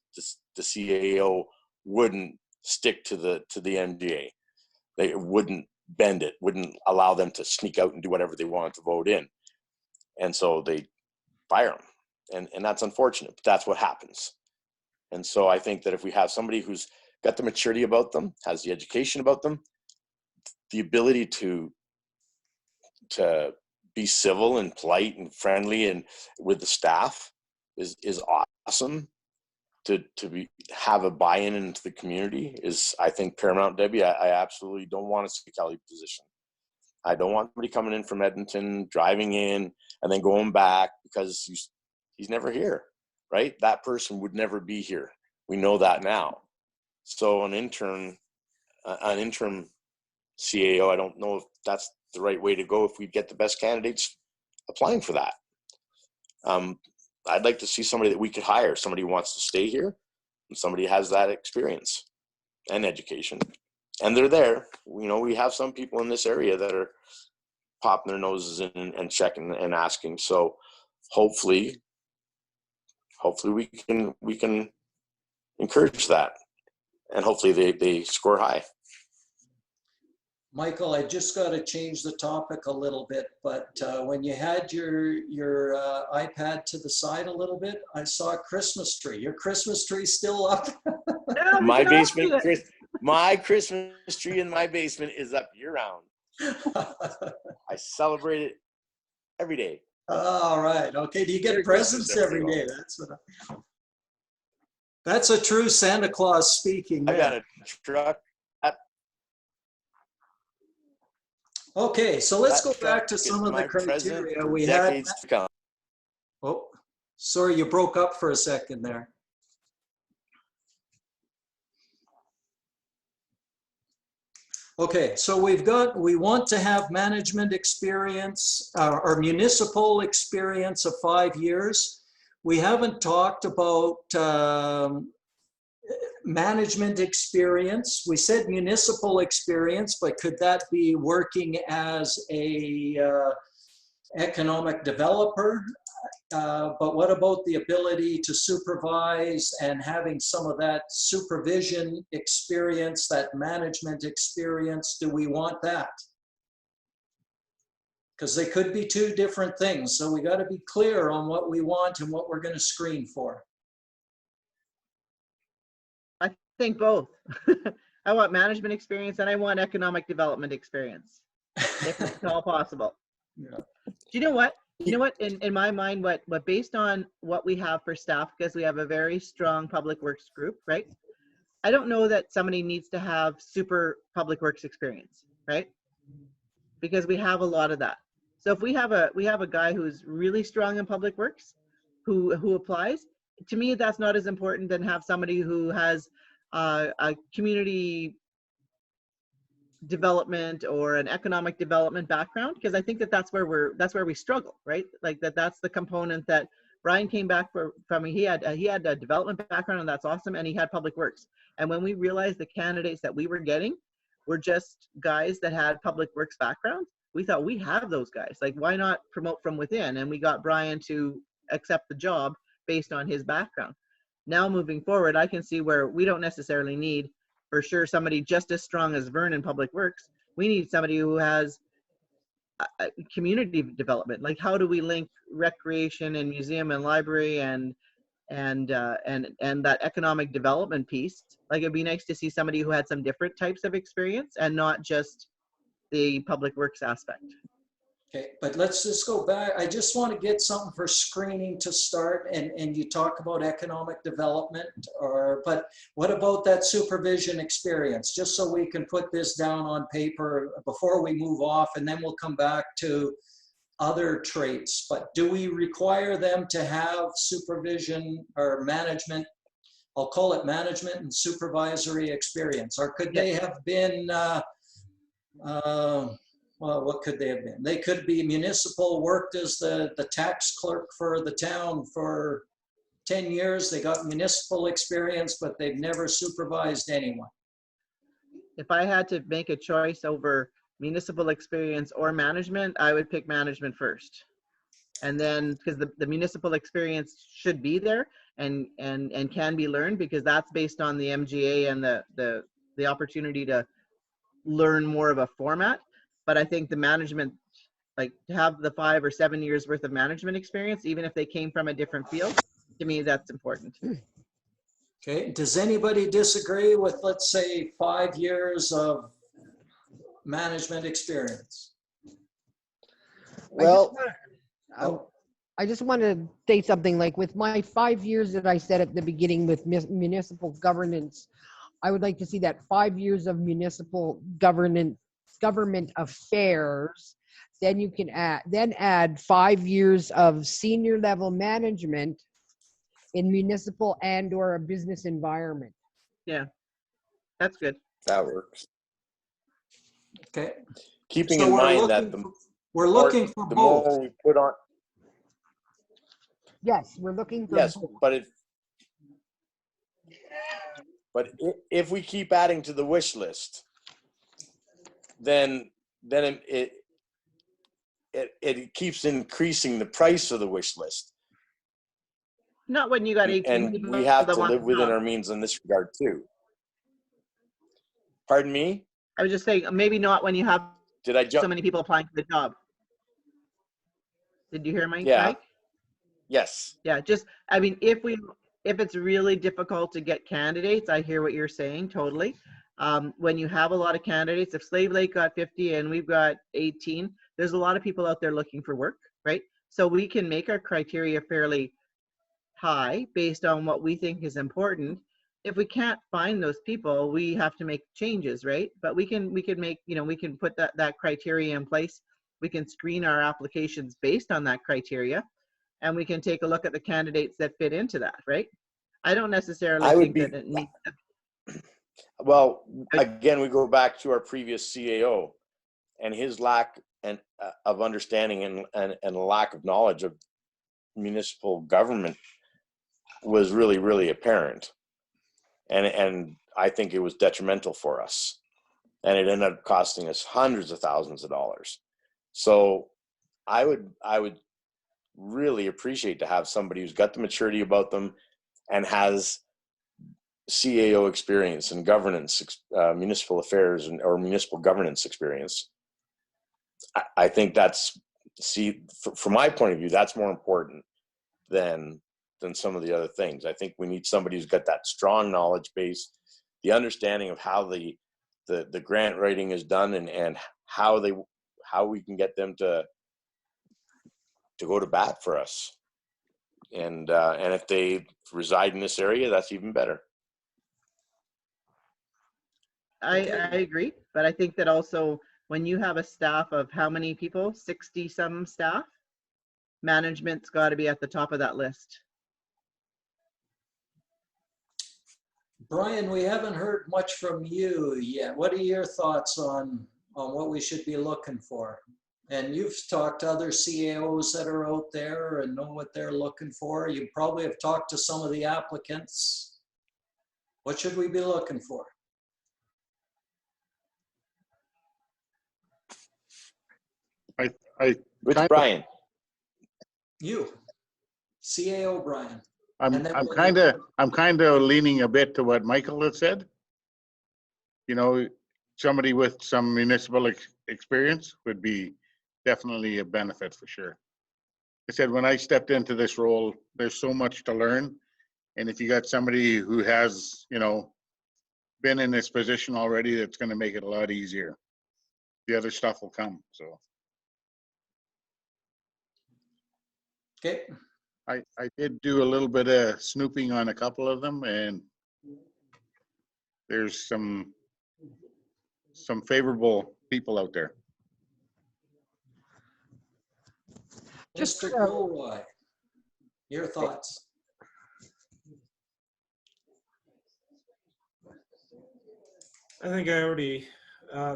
the CAO wouldn't stick to the MDA. They wouldn't bend it, wouldn't allow them to sneak out and do whatever they wanted to vote in. And so they fire them. And that's unfortunate, but that's what happens. And so I think that if we have somebody who's got the maturity about them, has the education about them, the ability to be civil and polite and friendly and with the staff is awesome. To have a buy-in into the community is, I think, paramount, Debbie. I absolutely don't want to see a Kelly position. I don't want somebody coming in from Edmonton, driving in, and then going back because he's never here, right? That person would never be here. We know that now. So an interim CAO, I don't know if that's the right way to go if we get the best candidates applying for that. I'd like to see somebody that we could hire, somebody who wants to stay here, and somebody who has that experience and education. And they're there. You know, we have some people in this area that are popping their noses in and checking and asking. So hopefully we can encourage that, and hopefully they score high. Michael, I just got to change the topic a little bit, but when you had your iPad to the side a little bit, I saw a Christmas tree. Your Christmas tree still up? No, My basement, my Christmas tree in my basement is up year round. I celebrate it every day. All right. Okay. Do you get presents every day? That's a true Santa Claus speaking. I got a truck. Okay, so let's go back to some of the criteria we had. Oh, sorry, you broke up for a second there. Okay, so we want to have management experience or municipal experience of 5 years. We haven't talked about management experience. We said municipal experience, but could that be working as a economic developer? But what about the ability to supervise and having some of that supervision experience, that management experience? Do we want that? Because they could be two different things. So we got to be clear on what we want and what we're going to screen for. I think both. I want management experience and I want economic development experience, if it's all possible. Yeah. Do you know what? You know what? In my mind, what based on what we have for staff, because we have a very strong public works group, right? I don't know that somebody needs to have super public works experience, right? because we have a lot of that. So if we have a guy who's really strong in public works, who applies, to me that's not as important than have somebody who has a community development or an economic development background, because I think that's where we struggle, right? Like that's the component that Brian came back from. He had a development background, and that's awesome, and he had public works. And when we realized the candidates that we were getting were just guys that had public works backgrounds, we thought, we have those guys, like why not promote from within? And we got Brian to accept the job based on his background. Now moving forward, I can see where we don't necessarily need, for sure, somebody just as strong as Vern in public works. We need somebody who has community development. Like, how do we link recreation and museum and library and that economic development piece? Like, it'd be nice to see somebody who had some different types of experience and not just the public works aspect. Okay, but let's just go back. I just want to get something for screening to start, and you talk about economic development, but what about that supervision experience? Just so we can put this down on paper before we move off, and then we'll come back to other traits. But do we require them to have supervision or management? I'll call it management and supervisory experience, or could they have been, well, what could they have been? They could be municipal, worked as the tax clerk for the town for 10 years. They got municipal experience, but they've never supervised anyone. If I had to make a choice over municipal experience or management, I would pick management first. And then, because the municipal experience should be there and can be learned, because that's based on the MGA and the opportunity to learn more of a format. But I think the management, like to have the 5 or 7 years worth of management experience, even if they came from a different field, to me, that's important. Okay, does anybody disagree with, let's say, 5 years of management experience? Well, I just want to say something. Like, with my 5 years that I said at the beginning with municipal governance, I would like to see that 5 years of municipal government affairs. Then you can add 5 years of senior level management in municipal and or a business environment. Yeah, that's good. that works. Okay, Keeping so in we're mind that we're looking for the both. more we put on, Yes, we're looking for yes, both. but if we keep adding to the wish list, then it keeps increasing the price of the wish list. Not when you got 18 And people we have that to want live the within job. our means in this regard too. Pardon me? I was just saying, maybe not when you have Did I so jump? many people applying for the job. Did you hear Mike? Yeah. Mike? Yes. Yeah, just, I mean, if it's really difficult to get candidates, I hear what you're saying, totally. When you have a lot of candidates, if Slave Lake got 50 and we've got 18, there's a lot of people out there looking for work, right? So we can make our criteria fairly high based on what we think is important. If we can't find those people, we have to make changes, right? But we can make, we can put that criteria in place. We can screen our applications based on that criteria, and we can take a look at the candidates that fit into that, right? I don't necessarily think that it needs to. Well, again, we go back to our previous CAO and his lack of understanding and lack of knowledge of municipal government was really, really apparent. And I think it was detrimental for us. And it ended up costing us hundreds of thousands of dollars. So I would really appreciate to have somebody who's got the maturity about them and has CAO experience and governance, municipal affairs or municipal governance experience. I think that's, from my point of view, that's more important than some of the other things. I think we need somebody who's got that strong knowledge base, the understanding of how the grant writing is done, and how we can get them to go to bat for us. And if they reside in this area, that's even better. I agree, but I think that also when you have a staff of how many people, 60 some staff, management's got to be at the top of that list. Brian, we haven't heard much from you yet. What are your thoughts on what we should be looking for? And you've talked to other CAOs that are out there and know what they're looking for. You probably have talked to some of the applicants. What should we be looking for? Which Kind of- Brian? You, CAO Brian. I'm And then I'm we'll- kind of leaning a bit to what Michael had said. You know, somebody with some municipal experience would be definitely a benefit for sure. I said, when I stepped into this role, there's so much to learn. And if you got somebody who has, you know, been in this position already, that's going to make it a lot easier. The other stuff will come. So Okay, I did do a little bit of snooping on a couple of them, and there's some favorable people out there. Just, Mr. Gilroy, your thoughts? I think I already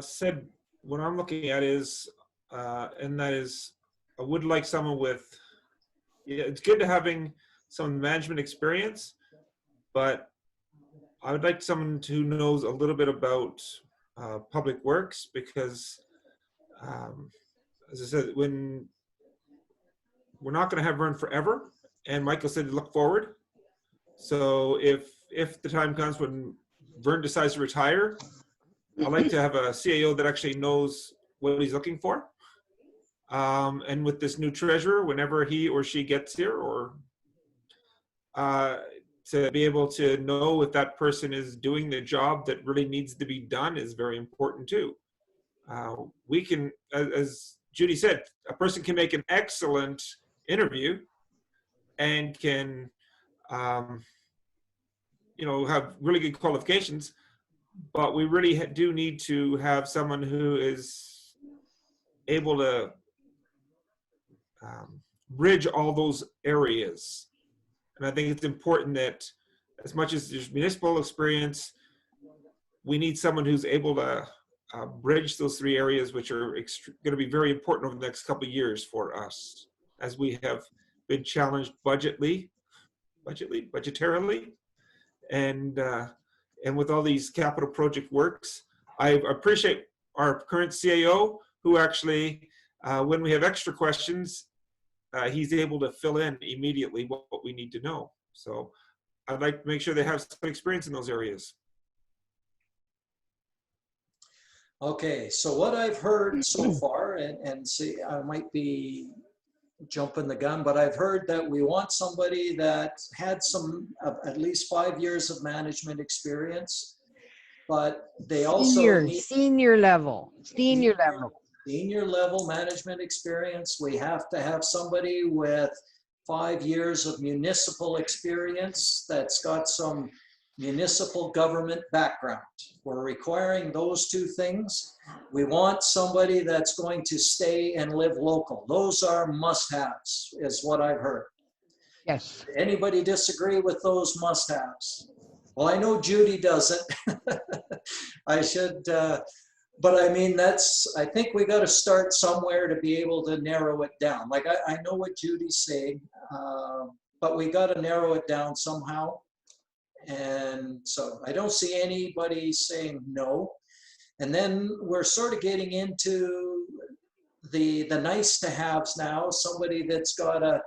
said what I'm looking at is, and that is, I would like someone with, yeah, it's good to having some management experience, but I would like someone who knows a little bit about public works, because as I said, when we're not going to have Vern forever, and Michael said to look forward. So if the time comes when Vern decides to retire, I'd like to have a CAO that actually knows what he's looking for. And with this new treasurer, whenever he or she gets here, or to be able to know if that person is doing the job that really needs to be done is very important too. We can, as Judy said, a person can make an excellent interview and can, you know, have really good qualifications, but we really do need to have someone who is able to bridge all those areas. And I think it's important that as much as there's municipal experience, we need someone who's able to bridge those three areas, which are going to be very important over the next couple of years for us, as we have been challenged budgetarily, and with all these capital project works. I appreciate our current CAO, who actually, when we have extra questions, he's able to fill in immediately what we need to know. So I'd like to make sure they have some experience in those areas. Okay, so what I've heard so far, and see, I might be jumping the gun, but I've heard that we want somebody that had some, at least 5 years of management experience, but they also need Senior level management experience. We have to have somebody with 5 years of municipal experience that's got some municipal government background. We're requiring those two things. We want somebody that's going to stay and live local. Those are must-haves, is what I've heard. Yes. Anybody disagree with those must-haves? Well, I know Judy doesn't. I should, but I mean, I think we got to start somewhere to be able to narrow it down. Like, I know what Judy's saying, but we got to narrow it down somehow. And so I don't see anybody saying no. And then we're sort of getting into the nice to haves now. Somebody that's got a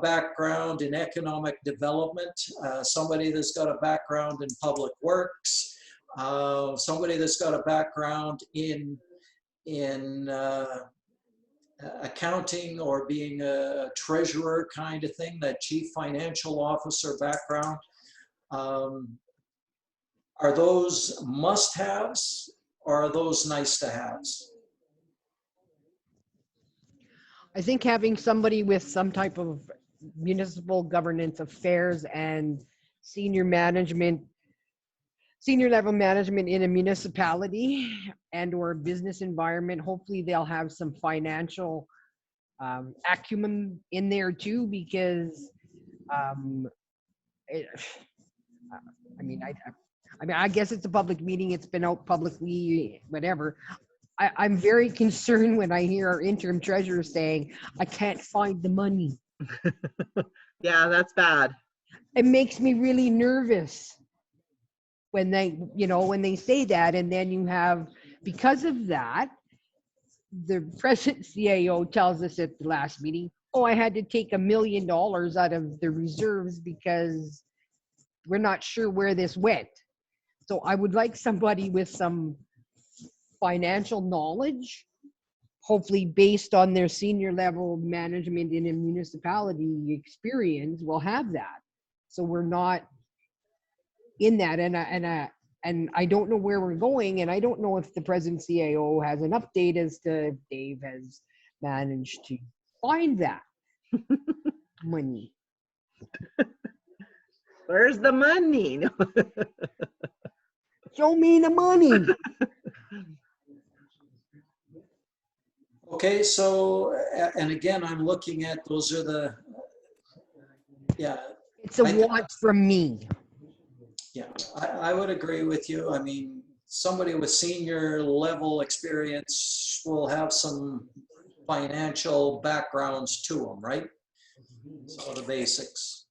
background in economic development, somebody that's got a background in public works, somebody that's got a background in accounting or being a treasurer kind of thing, that chief financial officer background. Are those must-haves or are those nice-to-haves? I think having somebody with some type of municipal governance affairs and senior management senior level management in a municipality and or business environment. Hopefully they'll have some financial acumen in there too, because it, I mean, I guess it's a public meeting. It's been out publicly, whatever. I'm very concerned when I hear our interim treasurer saying, I can't find the money. Yeah, that's bad. It makes me really nervous when they, when they say that. And then you have, because of that, the present CAO tells us at the last meeting, oh, I had to take $1 million out of the reserves because we're not sure where this went. So I would like somebody with some financial knowledge, hopefully based on their senior level management in a municipality experience, will have that. So we're not in that. And I don't know where we're going, and I don't know if the present CAO has an update as to if Dave has managed to find that money. Where's the money? Show me the money. Okay, so, and again, I'm looking at, those are the, yeah, It's a want from me. yeah, I would agree with you. I mean, somebody with senior level experience will have some financial backgrounds to them, right? Some of the basics.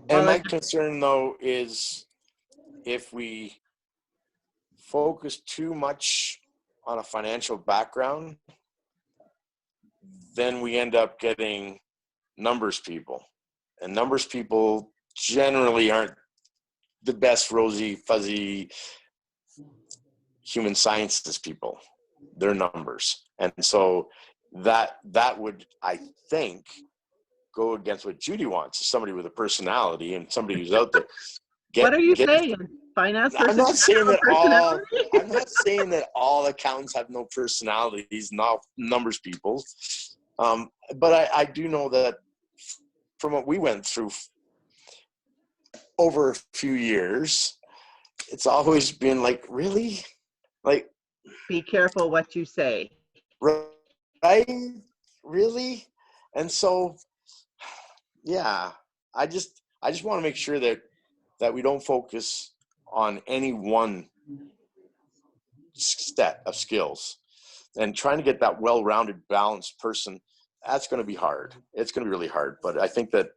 And my concern though is if we focus too much on a financial background, then we end up getting numbers people. And numbers people generally aren't the best rosy, fuzzy human sciences people. They're numbers. And so that would, I think, go against what Judy wants, somebody with a personality and somebody who's out there. What are you saying? Finance person? I'm not saying that all. Personality? I'm not saying that all accountants have no personalities, not numbers people. But I do know that from what we went through over a few years, it's always been like, really, like. Be careful what you say. Right? Really? And so, yeah, I just want to make sure that we don't focus on any one set of skills, and trying to get that well-rounded, balanced person. That's going to be hard. It's going to be really hard. But I think that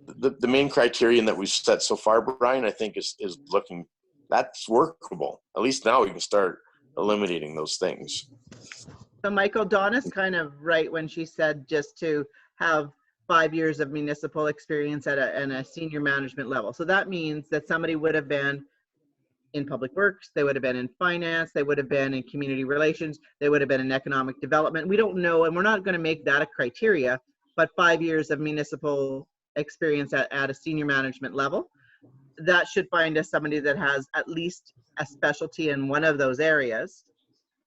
the main criterion that we've set so far, Brian, I think is looking, that's workable. At least now we can start eliminating those things. So Michael, Donna's kind of right when she said just to have 5 years of municipal experience at a senior management level. So that means that somebody would have been in public works, they would have been in finance, they would have been in community relations, they would have been in economic development. We don't know, and we're not going to make that a criteria, but 5 years of municipal experience at a senior management level, that should find us somebody that has at least a specialty in one of those areas.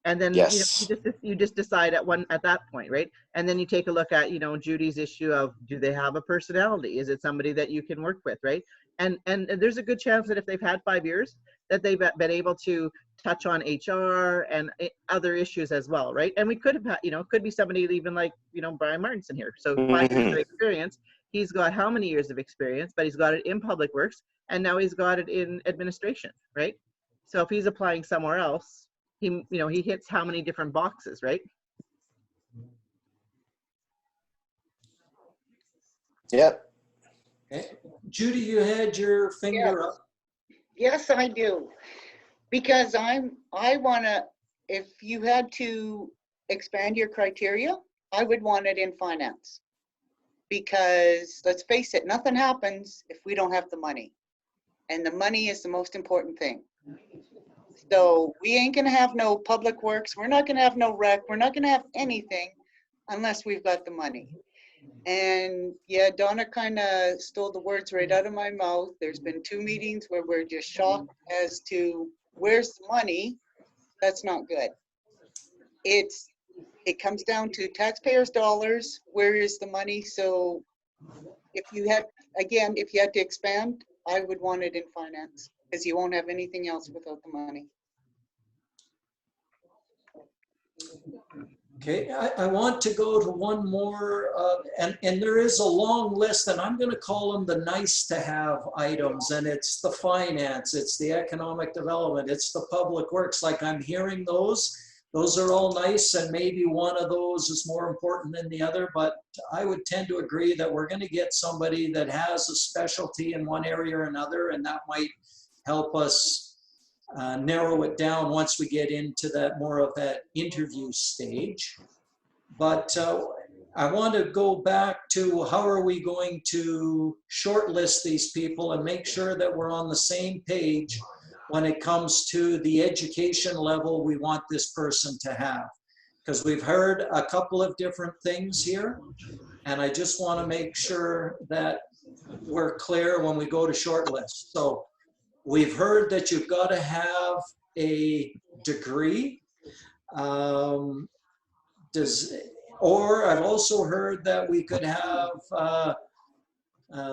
And then yes. you just decide at that point, right? And then you take a look at Judy's issue of, do they have a personality? Is it somebody that you can work with, right? And there's a good chance that if they've had 5 years, that they've been able to touch on HR and other issues as well, right? And we could have had, could be somebody even like Brian Martinson here. So 5 years of experience. He's got how many years of experience? But he's got it in public works, and now he's got it in administration, right? So if he's applying somewhere else, he hits how many different boxes, right? Yep. Okay. Judy, you had your finger up. Yes, I do. Because I want to, if you had to expand your criteria, I would want it in finance. Because let's face it, nothing happens if we don't have the money. And the money is the most important thing. So we ain't gonna have no public works, we're not gonna have no rec, we're not gonna have anything unless we've got the money. And yeah, Donna kind of stole the words right out of my mouth. There's been 2 meetings where we're just shocked as to where's the money. That's not good. It comes down to taxpayers' dollars. Where is the money? So if you had to expand, I would want it in finance. because you won't have anything else without the money. Okay, I want to go to one more, and there is a long list, and I'm going to call them the nice to have items, and it's the finance, it's the economic development, it's the public works. Like I'm hearing those are all nice, and maybe one of those is more important than the other, but I would tend to agree that we're going to get somebody that has a specialty in one area or another, and that might help us narrow it down once we get into that more of that interview stage. But I want to go back to how are we going to shortlist these people and make sure that we're on the same page when it comes to the education level we want this person to have. Because we've heard a couple of different things here, and I just want to make sure that we're clear when we go to shortlist. So we've heard that you've got to have a degree. Or I've also heard that we could have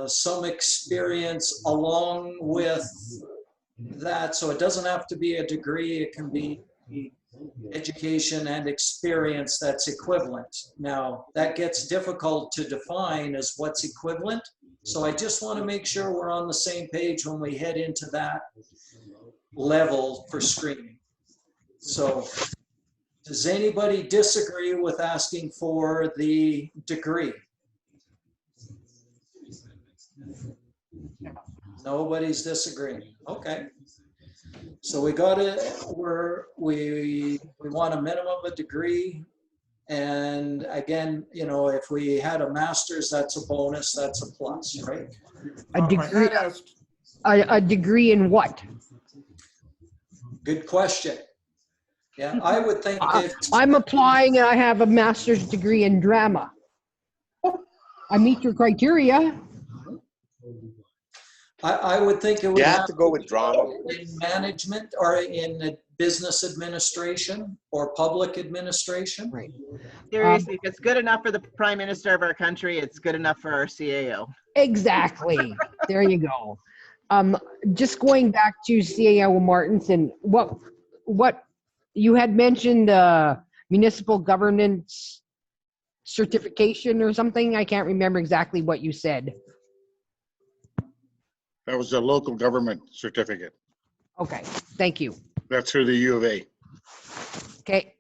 some experience along with that. So it doesn't have to be a degree. It can be education and experience that's equivalent. Now, that gets difficult to define as what's equivalent. So I just want to make sure we're on the same page when we head into that level for screening. So does anybody disagree with asking for the degree? Nobody's disagreeing. Okay. So we got it. We want a minimum of a degree. And again, you know, if we had a master's, that's a bonus, that's a plus, right? A degree, I had asked, a degree in what? Good question. Yeah, I would think I'm applying and I have a master's degree in drama. I meet your criteria. I would think it would You have to go with drama. in management or in business administration or public administration. Right. Seriously, if it's good enough for the Prime Minister of our country, it's good enough for our CAO. Exactly. There you go. Just going back to CAO Martinson, what you had mentioned municipal governance certification or something. I can't remember exactly what you said. That was a local government certificate. Okay, thank you. That's through the U of A. Okay.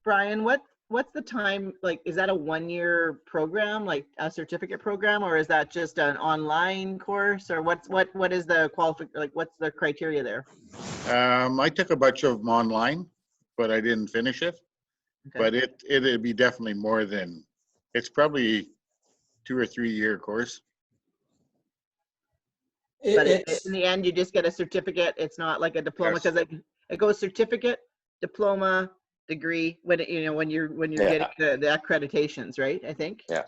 Brian, what's the time, like, is that a 1-year program, like a certificate program, or is that just an online course, or what is the what's the criteria there? I took a bunch of them online, but I didn't finish it. Okay. But it'd be definitely more than, it's probably 2 or 3 year course. But It's, in the end, you just get a certificate. It's not like a diploma, Yes. because it goes certificate, diploma, degree, when you're Yeah. getting the accreditations, right? I think. Yeah.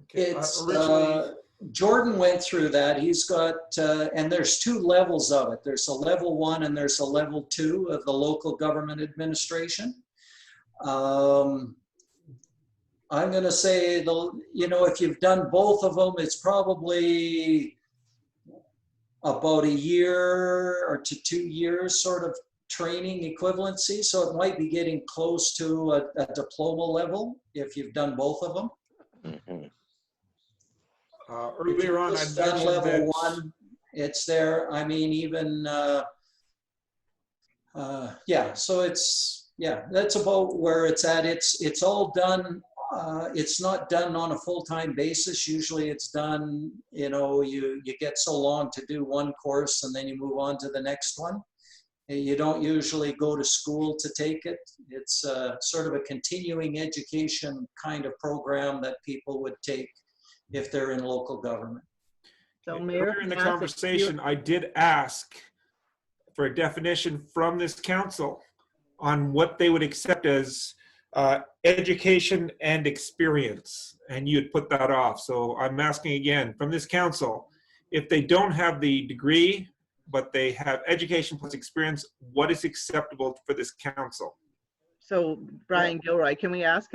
okay, it's originally, Jordan went through that. He's got, and there's 2 levels of it. There's a level 1 and there's a level 2 of the local government administration. I'm going to say, if you've done both of them, it's probably about a year or to 2 years sort of training equivalency. So it might be getting close to a diploma level if you've done both of them. Mhm. earlier on, I Just done mentioned level that 1, it's there. I mean, even, yeah, so that's about where it's at. It's all done. It's not done on a full-time basis. Usually it's done, you get so long to do one course and then you move on to the next one. You don't usually go to school to take it. It's sort of a continuing education kind of program that people would take if they're in local government. So, Mayor, earlier in the can I ask if conversation, I did ask for a definition from this council on what they would accept as education and experience, and you had put that off. So I'm asking again from this council, if they don't have the degree, but they have education plus experience, what is acceptable for this council? So Brian Gilroy, can I ask,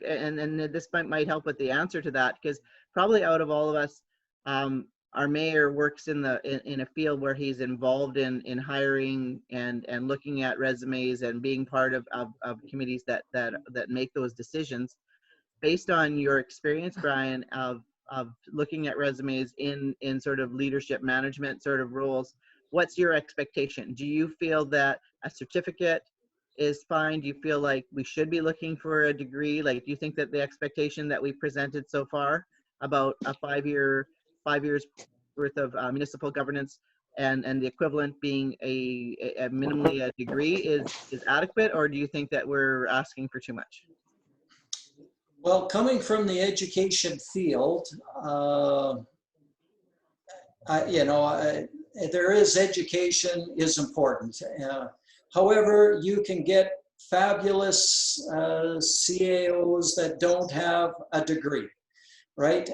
and this might help with the answer to that, because probably out of all of us, our mayor works in a field where he's involved in hiring and looking at resumes and being part of committees that make those decisions. Based on your experience, Brian, of looking at resumes in sort of leadership management sort of roles, what's your expectation? Do you feel that a certificate is fine? Do you feel like we should be looking for a degree? Like, do you think that the expectation that we presented so far about a 5 years worth of municipal governance and the equivalent being a minimally a degree is adequate, or do you think that we're asking for too much? Well, coming from the education field, there is education is important. However, you can get fabulous CAOs that don't have a degree, right?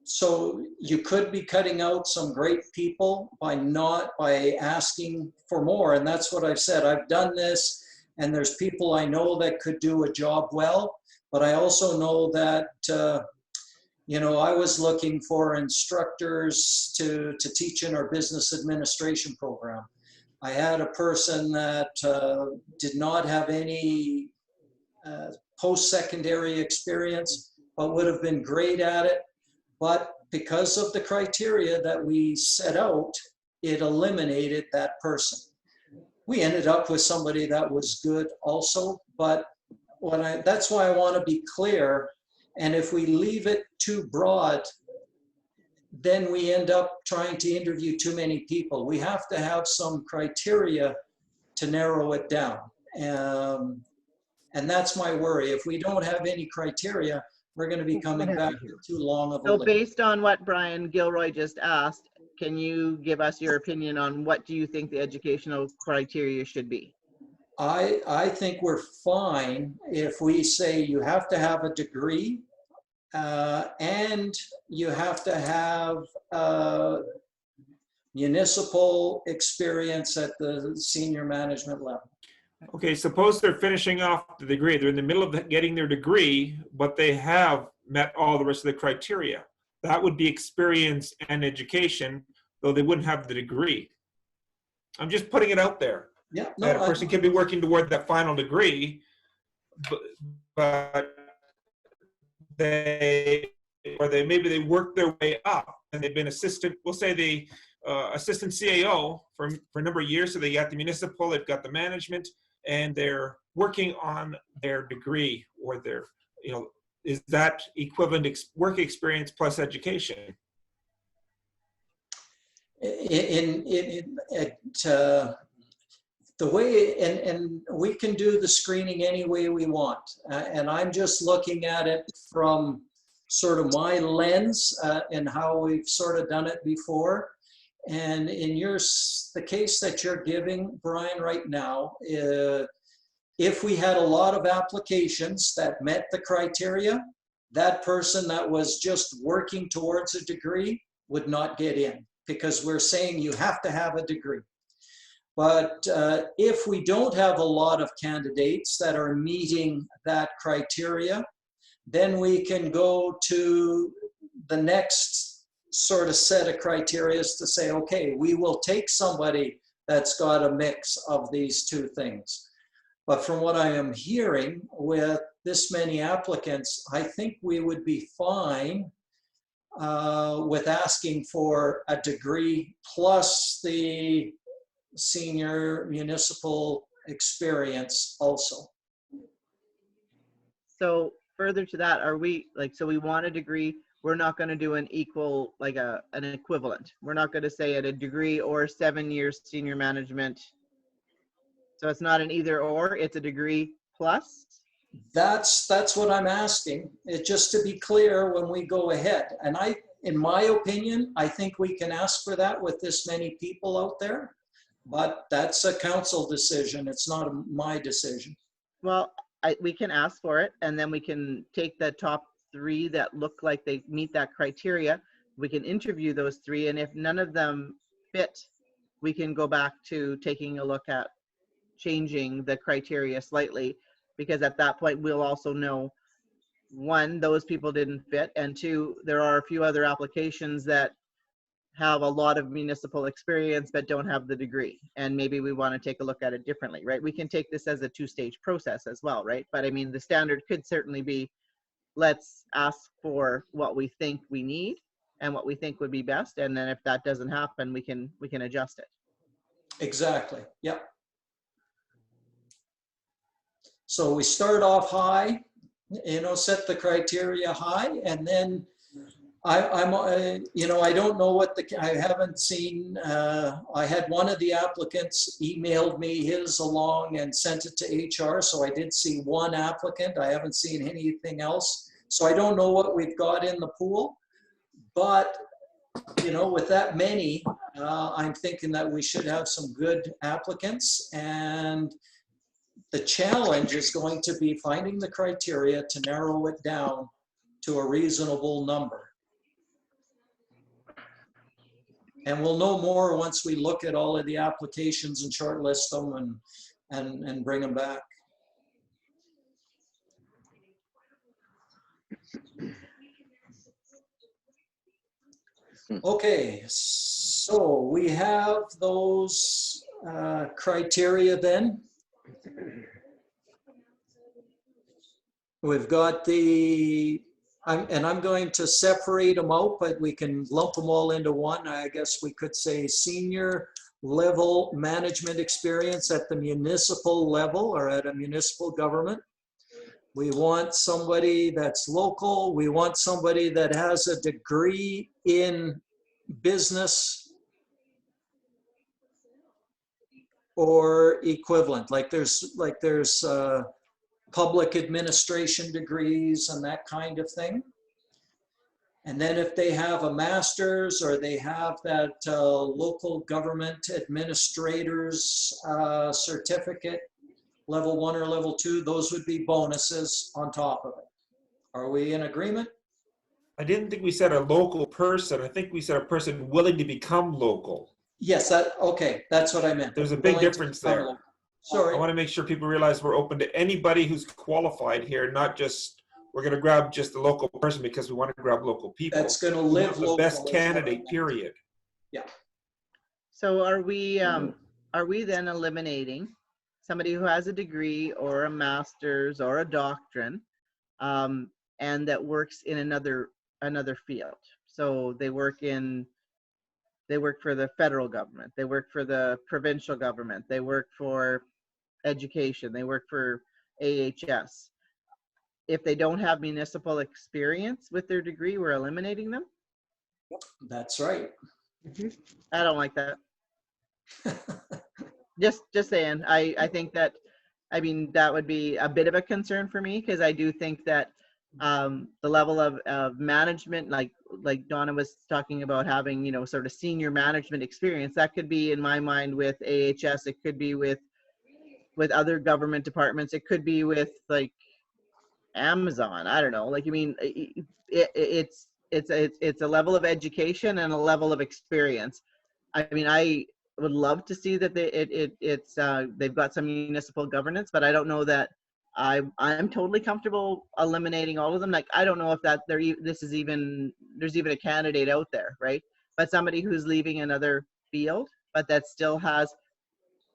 So you could be cutting out some great people by asking for more. And that's what I've said. I've done this, and there's people I know that could do a job well, but I also know that, I was looking for instructors to teach in our business administration program. I had a person that did not have any post-secondary experience, but would have been great at it. But because of the criteria that we set out, it eliminated that person. We ended up with somebody that was good also, but that's why I want to be clear. And if we leave it too broad, then we end up trying to interview too many people. We have to have some criteria to narrow it down. And that's my worry. If we don't have any criteria, we're going to be coming back to too long of a So list. based on what Brian Gilroy just asked, can you give us your opinion on what do you think the educational criteria should be? I think we're fine if we say you have to have a degree and you have to have municipal experience at the senior management level. Okay, suppose they're finishing off the degree. They're in the middle of getting their degree, but they have met all the rest of the criteria. That would be experience and education, though they wouldn't have the degree. I'm just putting it out there. Yeah, That a person can be working toward that final degree, but maybe they work their way up and they've been assistant, we'll say the assistant CAO for a number of years. So they got the municipal, they've got the management, and they're working on their degree or their, is that equivalent work experience plus education? The way, and we can do the screening any way we want. And I'm just looking at it from sort of my lens and how we've sort of done it before. And in the case that you're giving, Brian, right now, if we had a lot of applications that met the criteria, that person that was just working towards a degree would not get in, because we're saying you have to have a degree. But if we don't have a lot of candidates that are meeting that criteria, then we can go to the next sort of set of criteria to say, okay, we will take somebody that's got a mix of these two things. But from what I am hearing with this many applicants, I think we would be fine with asking for a degree plus the senior municipal experience also. So further to that, are we so we want a degree, we're not going to do an equal, like an equivalent. We're not going to say at a degree or 7 years senior management. So it's not an either or, it's a degree plus? That's what I'm asking. Just to be clear when we go ahead. And in my opinion, I think we can ask for that with this many people out there. But that's a council decision. It's not my decision. Well, we can ask for it, and then we can take the top 3 that look like they meet that criteria. We can interview those 3, and if none of them fit, we can go back to taking a look at changing the criteria slightly, because at that point we'll also know one, those people didn't fit, and two, there are a few other applications that have a lot of municipal experience but don't have the degree, and maybe we want to take a look at it differently, right? We can take this as a two-stage process as well, right? But I mean, the standard could certainly be, let's ask for what we think we need and what we think would be best, and then if that doesn't happen, we can adjust it. Exactly, yep. So we start off high, you know, set the criteria high, and then you know, I don't know what I haven't seen, I had one of the applicants emailed me his along and sent it to HR, so I did see one applicant. I haven't seen anything else. So I don't know what we've got in the pool, but, you know, with that many, I'm thinking that we should have some good applicants, and the challenge is going to be finding the criteria to narrow it down to a reasonable number. And we'll know more once we look at all of the applications and shortlist them and bring them back. Okay, so we have those criteria then. We've got the, I'm going to separate them out, but we can lump them all into one. I guess we could say senior level management experience at the municipal level or at a municipal government. We want somebody that's local. We want somebody that has a degree in business or equivalent. Like there's public administration degrees and that kind of thing. And then if they have a master's or they have that local government administrator's certificate, level 1 or level 2, those would be bonuses on top of it. Are we in agreement? I didn't think we said a local person. I think we said a person willing to become local. Yes, okay, that's what I meant. There's a big Willing to difference become there. local. Sorry. I want to make sure people realize we're open to anybody who's qualified here, not just, we're going to grab just the local person because we want to grab local people. That's going to We live want the local. best candidate, period. Yeah. So are we then eliminating somebody who has a degree or a master's or a doctorate, and that works in another field? So they work for the federal government, they work for the provincial government, they work for education, they work for AHS. If they don't have municipal experience with their degree, we're eliminating them? That's right. I don't like that. Just saying, I think that, I mean, that would be a bit of a concern for me, because I do think that the level of management, like Donna was talking about, having, you know, sort of senior management experience, that could be, in my mind, with AHS, it could be with other government departments, it could be with like Amazon, I don't know, like, I mean, it's a level of education and a level of experience. I mean, I would love to see that they've got some municipal governance, but I don't know that I'm totally comfortable eliminating all of them. Like, I don't know if there's even a candidate out there, right? But somebody who's leaving another field, but that still has,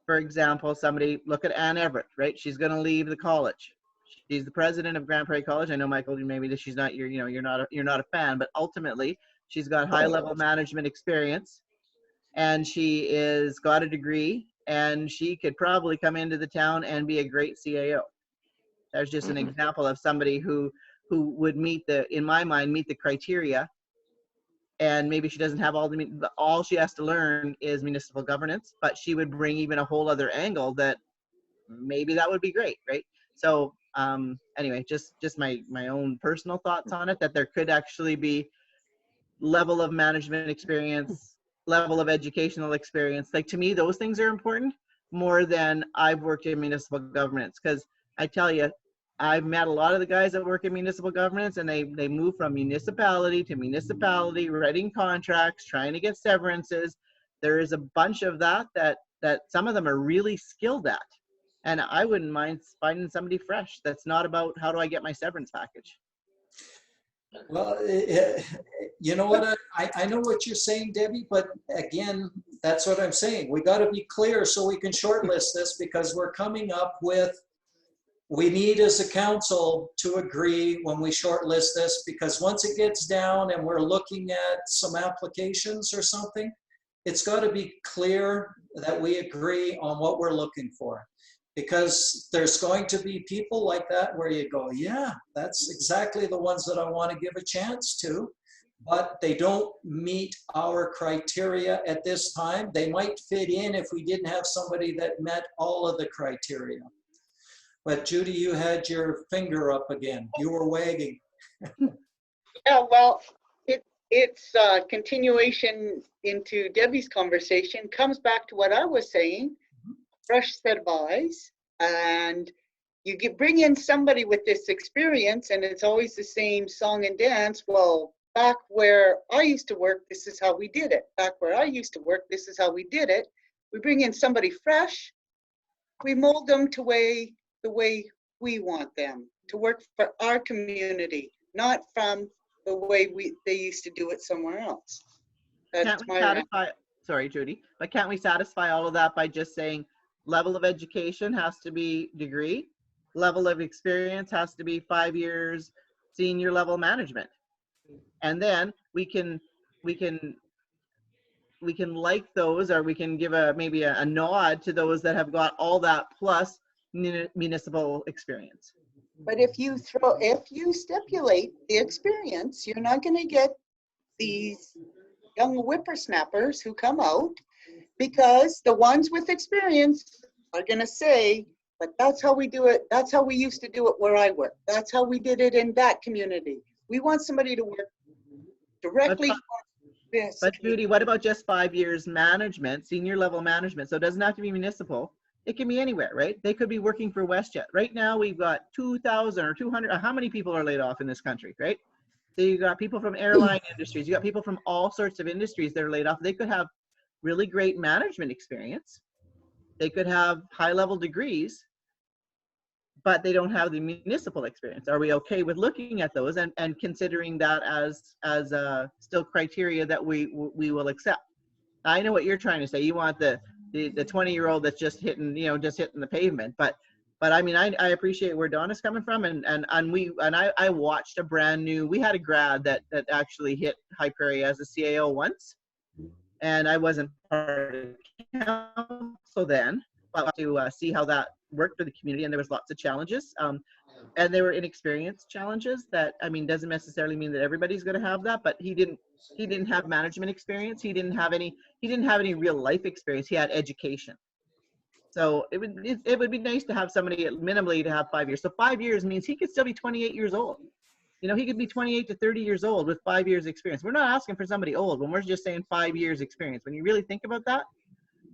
for example, somebody, look at Ann Everett, right? She's going to leave the college. She's the president of Grand Prairie College. I know, Michael, maybe she's not you're not a fan, but ultimately she's got high level management experience, and she is got a degree, and she could probably come into the town and be a great CAO. There's just an example of somebody who would in my mind, meet the criteria. And maybe she doesn't have all she has to learn is municipal governance, but she would bring even a whole other angle that maybe that would be great, right? So anyway, just my own personal thoughts on it, that there could actually be level of management experience, level of educational experience. Like, to me, those things are important more than I've worked in municipal governance, because I tell you, I've met a lot of the guys that work in municipal governance, and they move from municipality to municipality, writing contracts, trying to get severances. There is a bunch of that some of them are really skilled at. And I wouldn't mind finding somebody fresh that's not about, how do I get my severance package? Well, you know what, I know what you're saying, Debbie, but again, that's what I'm saying. We got to be clear so we can shortlist this, because we're coming up with, we need as a council to agree when we shortlist this, because once it gets down and we're looking at some applications or something, it's got to be clear that we agree on what we're looking for. Because there's going to be people like that where you go, yeah, that's exactly the ones that I want to give a chance to, but they don't meet our criteria at this time. They might fit in if we didn't have somebody that met all of the criteria. But Judy, you had your finger up again. You were wagging. Yeah, well, it's a continuation into Debbie's conversation, comes back to what I was saying. Fresh set of eyes, and you bring in somebody with this experience, and it's always the same song and dance. Well, back where I used to work, this is how we did it. Back where I used to work, this is how we did it. We bring in somebody fresh, we mold them to the way we want them to work for our community, not from the way they used to do it somewhere else. That's Can't we my satisfy, sorry, Judy, but can't we satisfy all of that by just saying level of education has to be degree, level of experience has to be 5 years, senior level management, and then we can like those, or we can give maybe a nod to those that have got all that plus municipal experience. But if you stipulate the experience, you're not going to get these young whippersnappers who come out, because the ones with experience are going to say, but that's how we do it. That's how we used to do it where I work. That's how we did it in that community. We want somebody to work directly for this. But Judy, what about just 5 years management, senior level management? So it doesn't have to be municipal. It can be anywhere, right? They could be working for WestJet. Right now, we've got 2,000 or 200. How many people are laid off in this country, right? So you got people from airline industries. You got people from all sorts of industries that are laid off. They could have really great management experience. They could have high-level degrees, but they don't have the municipal experience. Are we okay with looking at those and considering that as still criteria that we will accept? I know what you're trying to say. You want the 20-year-old that's just hitting the pavement, but I mean, I appreciate where Donna's coming from, and I watched a brand new. We had a grad that actually hit High Prairie as a CAO once, and I wasn't part of council then, but to see how that worked for the community, and there was lots of challenges, and they were inexperienced challenges. That, I mean, doesn't necessarily mean that everybody's going to have that, but he didn't have management experience. He didn't have any real life experience. He had education. So it would be nice to have somebody minimally to have 5 years. So 5 years means he could still be 28 years old. You know, he could be 28 to 30 years old with 5 years experience. We're not asking for somebody old when we're just saying 5 years experience. When you really think about that,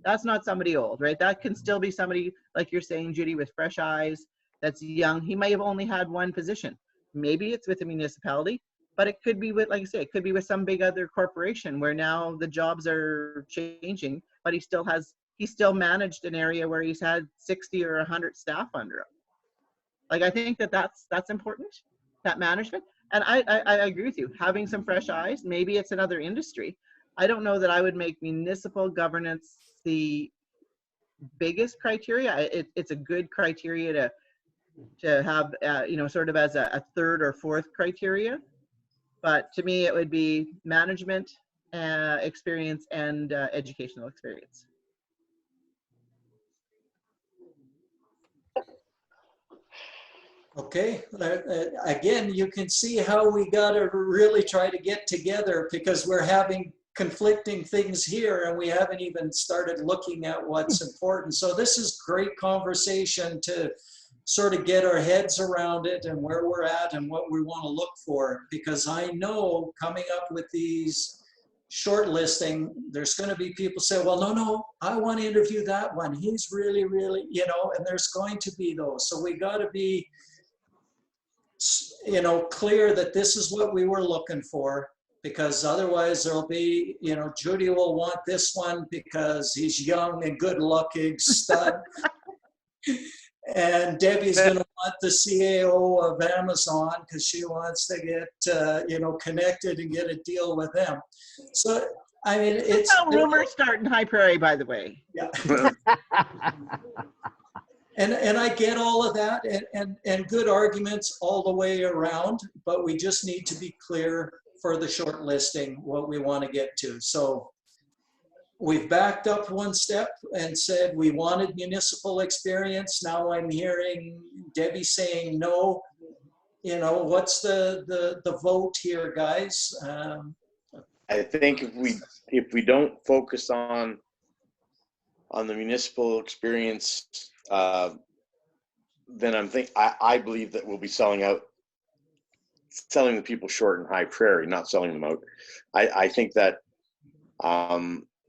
that's not somebody old, right? That can still be somebody, like you're saying, Judy, with fresh eyes, that's young. He may have only had one position. Maybe it's with a municipality, but it could be with, like I say, it could be with some big other corporation where now the jobs are changing, but he still managed an area where he's had 60 or 100 staff under him. Like, I think that's important, that management. And I agree with you, having some fresh eyes. Maybe it's another industry. I don't know that I would make municipal governance the biggest criteria. It's a good criteria to have, sort of as a third or fourth criteria. But to me, it would be management experience and educational experience. Okay, again, you can see how we got to really try to get together, because we're having conflicting things here and we haven't even started looking at what's important. So this is great conversation to sort of get our heads around it and where we're at and what we want to look for, because I know coming up with these shortlisting, there's going to be people say, well, no, I want to interview that one. He's really, and there's going to be those. So we got to be, clear that this is what we were looking for, because otherwise there'll be, Judy will want this one because he's young and good looking, stud. And Debbie's going to want the CAO of Amazon because she wants to get, you know, connected and get a deal with them. So, I mean, That's it's. how rumors start in High Prairie, by the way. Yeah. And I get all of that and good arguments all the way around, but we just need to be clear for the short listing what we want to get to. So we've backed up one step and said we wanted municipal experience. Now I'm hearing Debbie saying no. You know, what's the vote here, guys? I think if we don't focus on the municipal experience, then I believe that we'll be selling the people short in High Prairie, not selling them out. I think that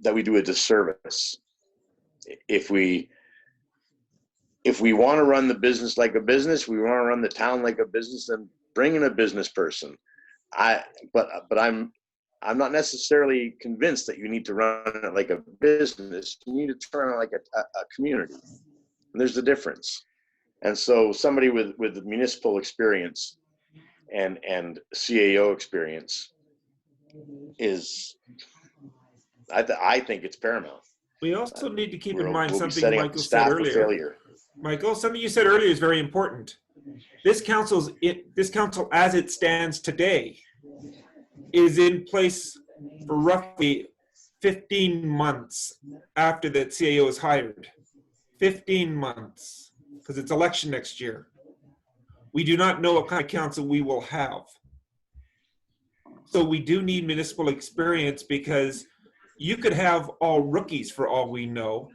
that we do a disservice if we want to run the business like a business, we want to run the town like a business, then bring in a business person. But I'm not necessarily convinced that you need to run it like a business. You need to run it like a community. And there's a difference. And so somebody with municipal experience and CAO experience is, I think it's paramount. We also need to keep in mind We'll be something setting up Michael the said staff for earlier. failure. Michael, something you said earlier is very important. This council, as it stands today, is in place for roughly 15 months after the CAO is hired. 15 months, because it's election next year. We do not know what kind of council we will have. So we do need municipal experience, because you could have all rookies for all we know.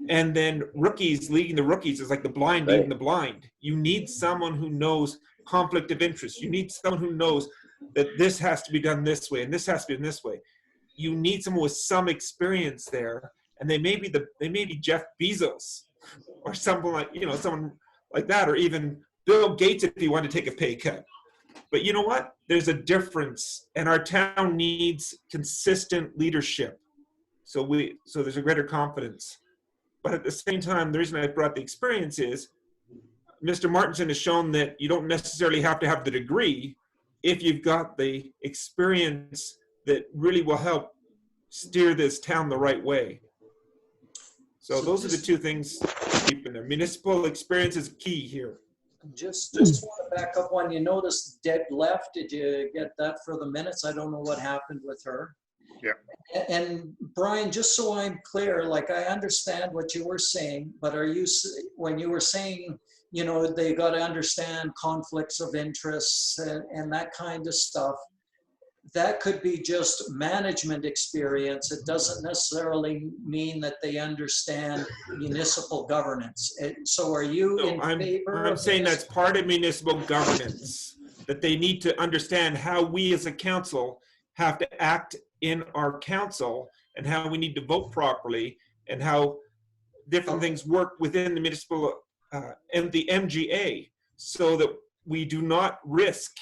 And then rookies leading the rookies is like the blind leading the blind. You need someone who knows conflict of interest. You need someone who knows that this has to be done this way and this has to be done this way. You need someone with some experience there, and they may be Jeff Bezos or someone like, you know, someone like that, or even Bill Gates if he wanted to take a pay cut. But you know what? There's a difference, and our town needs consistent leadership. So there's a greater confidence. But at the same time, the reason I brought the experience is Mr. Martinson has shown that you don't necessarily have to have the degree if you've got the experience that really will help steer this town the right way. So those are the two things to keep in there. Municipal experience is key here. Just want to back up one. You noticed Deb left. Did you get that for the minutes? I don't know what happened with her. Yeah. And Brian, just so I'm clear, like I understand what you were saying, but when you were saying, you know, they got to understand conflicts of interests and that kind of stuff, that could be just management experience. It doesn't necessarily mean that they understand municipal governance. So are you in favor? I'm saying that's part of municipal governance, that they need to understand how we as a council have to act in our council and how we need to vote properly and how different things work within the municipal and the MGA, so that we do not risk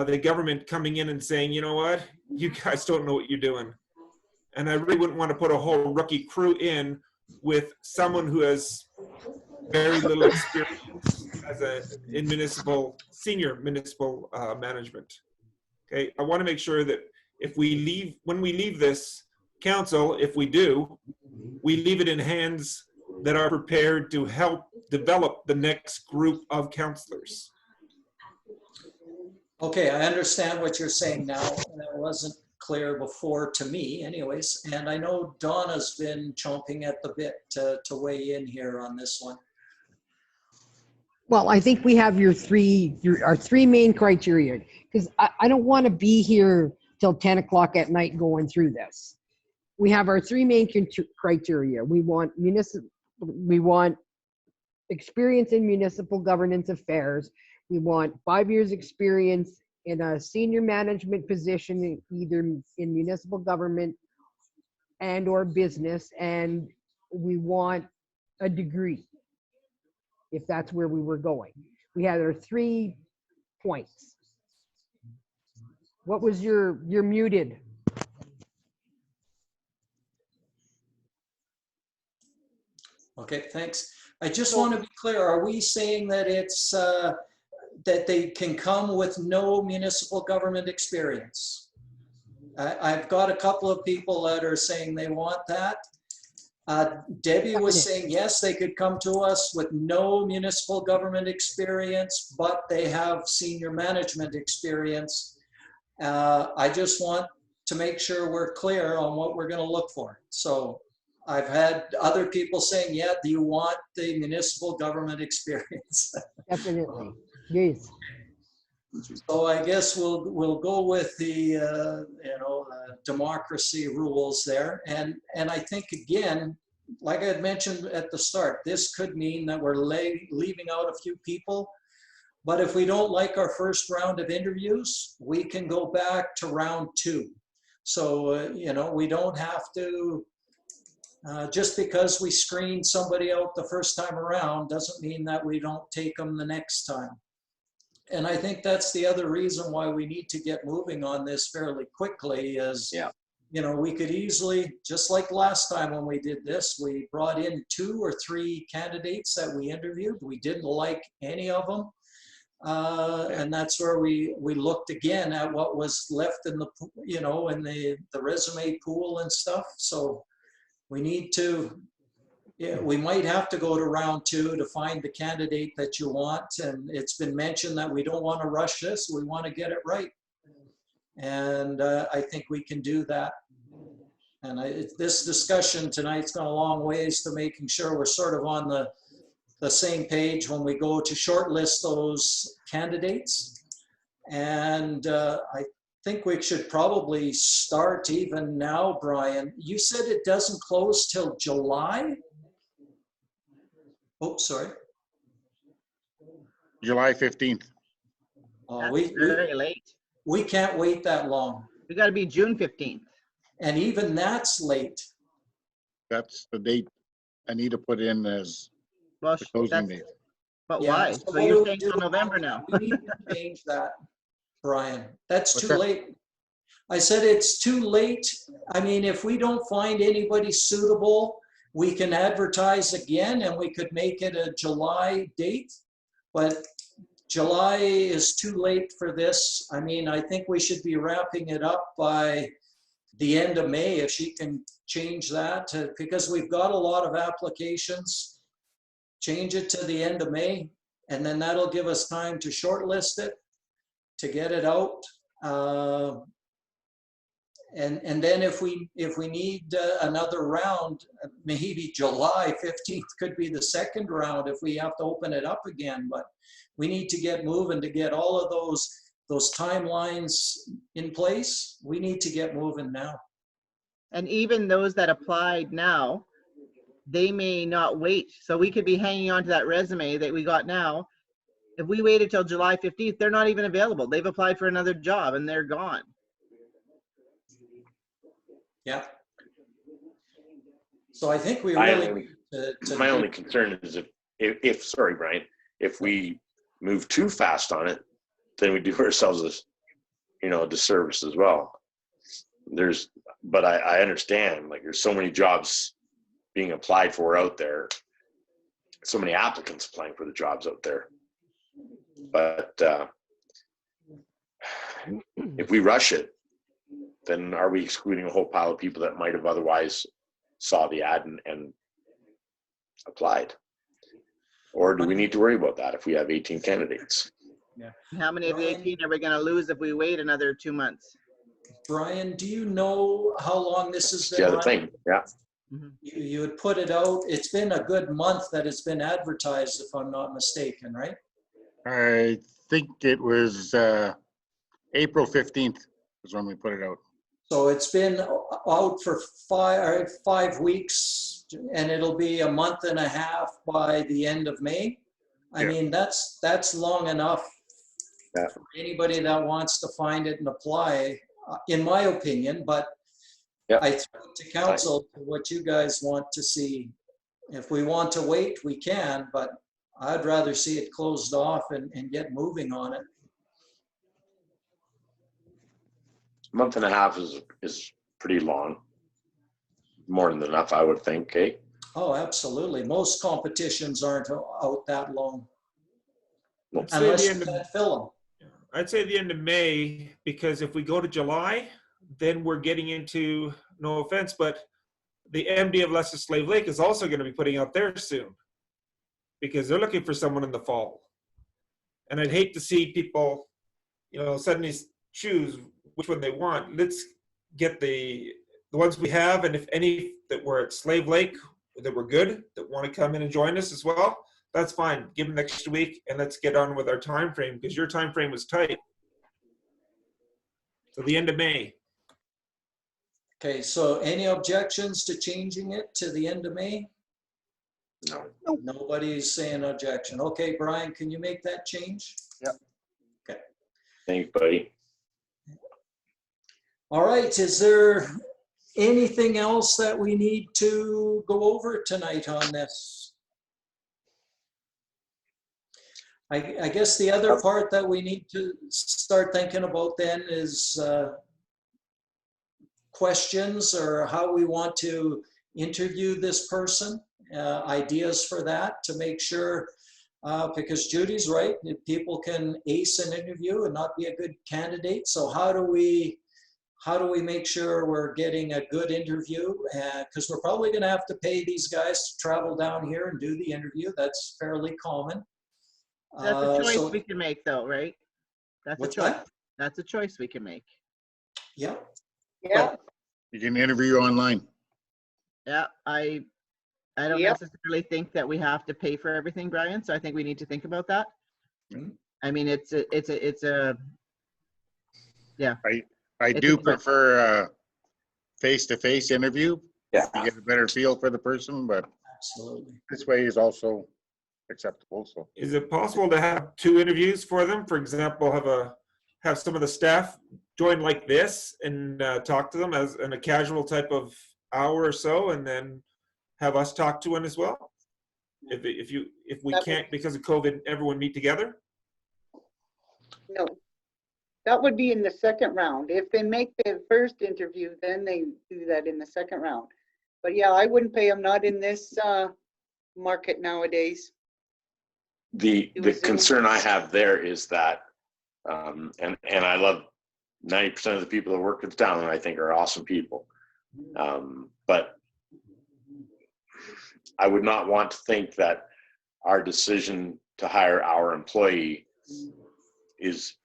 the government coming in and saying, you know what, you guys don't know what you're doing. And I really wouldn't want to put a whole rookie crew in with someone who has very little experience in senior municipal management. Okay, I want to make sure that when we leave this council, if we do, we leave it in hands that are prepared to help develop the next group of councillors. Okay, I understand what you're saying now. That wasn't clear before to me anyways. And I know Donna's been chomping at the bit to weigh in here on this one. Well, I think we have our three main criteria, because I don't want to be here till 10 o'clock at night going through this. We have our three main criteria. We want experience in municipal governance affairs. We want 5 years experience in a senior management position, either in municipal government and or business, and we want a degree, if that's where we were going. We had our 3 points. What was you're muted? Okay, thanks. I just want to be clear, are we saying that it's, that they can come with no municipal government experience? I've got a couple of people that are saying they want that. Debbie was saying, yes, they could come to us with no municipal government experience, but they have senior management experience. I just want to make sure we're clear on what we're going to look for. So I've had other people saying, yeah, do you want the municipal government experience? Definitely. Yes. So I guess we'll go with the democracy rules there, and I think again, like I had mentioned at the start, this could mean that we're leaving out a few people, but if we don't like our first round of interviews, we can go back to round 2. So we don't have to. Just because we screen somebody out the first time around doesn't mean that we don't take them the next time. And I think that's the other reason why we need to get moving on this fairly quickly is, we could easily, just like last time when we did this, we brought in 2 or 3 candidates that we interviewed. We didn't like any of them. And that's where we looked again at what was left in the, in the resume pool and stuff. So we need to, we might have to go to round 2 to find the candidate that you want. And it's been mentioned that we don't want to rush this. We want to get it right. And I think we can do that. And this discussion tonight's gone a long ways to making sure we're sort of on the same page when we go to shortlist those candidates. And I think we should probably start even now, Brian. You said it doesn't close till July? Oh, sorry. July 15th. That's very late. We can't wait that long. We got to be June 15th. And even that's late. That's the date I need to put in as Well, the closing date. but Yeah, why? so So what you're do we saying do? till November now? We need to change that, Brian. That's What's too that? late. I said it's too late. I mean, if we don't find anybody suitable, we can advertise again and we could make it a July date. But July is too late for this. I mean, I think we should be wrapping it up by the end of May if she can change that because we've got a lot of applications. Change it to the end of May, and then that'll give us time to shortlist it, to get it out. And then if we need another round, maybe July 15th could be the second round if we have to open it up again. But we need to get moving to get all of those timelines in place. We need to get moving now. And even those that applied now, they may not wait. So we could be hanging on to that resume that we got now. If we waited till July 15th, they're not even available. They've applied for another job and they're gone. Yeah. So I think we really My only concern is if sorry, Brian, if we move too fast on it, then we do ourselves a disservice as well. But I understand, like, there's so many jobs being applied for out there, so many applicants applying for the jobs out there. But if we rush it, then are we excluding a whole pile of people that might have otherwise saw the ad and applied? Or do we need to worry about that if we have 18 candidates? Yeah. How many of the 18 are we going to lose if we wait another 2 months? Brian, do you know how long this has been The other running? thing, yeah. You would put it out. It's been a good month that it's been advertised, if I'm not mistaken, right? I think it was April 15th is when we put it out. So it's been out for 5 weeks, and it'll be a month and a half by the end of May. I mean, that's long enough for anybody that wants to find it and apply, in my opinion. But I throw it to council what you guys want to see. If we want to wait, we can, but I'd rather see it closed off and get moving on it. A month and a half is pretty long. More than enough, I would think, eh? Oh, absolutely. Most competitions aren't out that long I'd say unless the you end of, can't fill them. I'd say the end of May, because if we go to July, then we're getting into, no offense, but the MD of Lesser Slave Lake is also going to be putting out theirs soon, because they're looking for someone in the fall. And I'd hate to see people, suddenly choose which one they want. Let's get the ones we have, and if any that were at Slave Lake that were good, that want to come in and join us as well, that's fine. Give them next week, and let's get on with our time frame, because your time frame was tight. So the end of May. Okay, so any objections to changing it to the end of May? No. Nobody's saying objection. Okay, Brian, can you make that change? Yep. Okay. Thanks, buddy. All right, is there anything else that we need to go over tonight on this? I guess the other part that we need to start thinking about then is questions or how we want to interview this person, ideas for that to make sure, because Judy's right, people can ace an interview and not be a good candidate. So how do we make sure we're getting a good interview? Because we're probably going to have to pay these guys to travel down here and do the interview. That's fairly common. That's a choice So- we can make though, right? That's a What's choice. that? That's a choice we can make. Yeah. Yeah, You can interview online. Yeah, I don't Yep. necessarily think that we have to pay for everything, Brian. So I think we need to think about that. Mhm. I mean, it's a I It's do a- prefer a face-to-face interview. Yeah. You get a better feel for the person, but Absolutely. this way is also acceptable, so. Is it possible to have 2 interviews for them? For example, have some of the staff join like this and talk to them as in a casual type of hour or so, and then have us talk to one as well? If we That can't, because of COVID, everyone meet together? no. That would be in the second round. If they make the first interview, then they do that in the second round. But yeah, I wouldn't pay them, not in this market nowadays. The It was Zoom. concern I have there is that, and I love 90% of the people that work at the town, and I think are awesome people. But I would not want to think that our decision to hire our employee is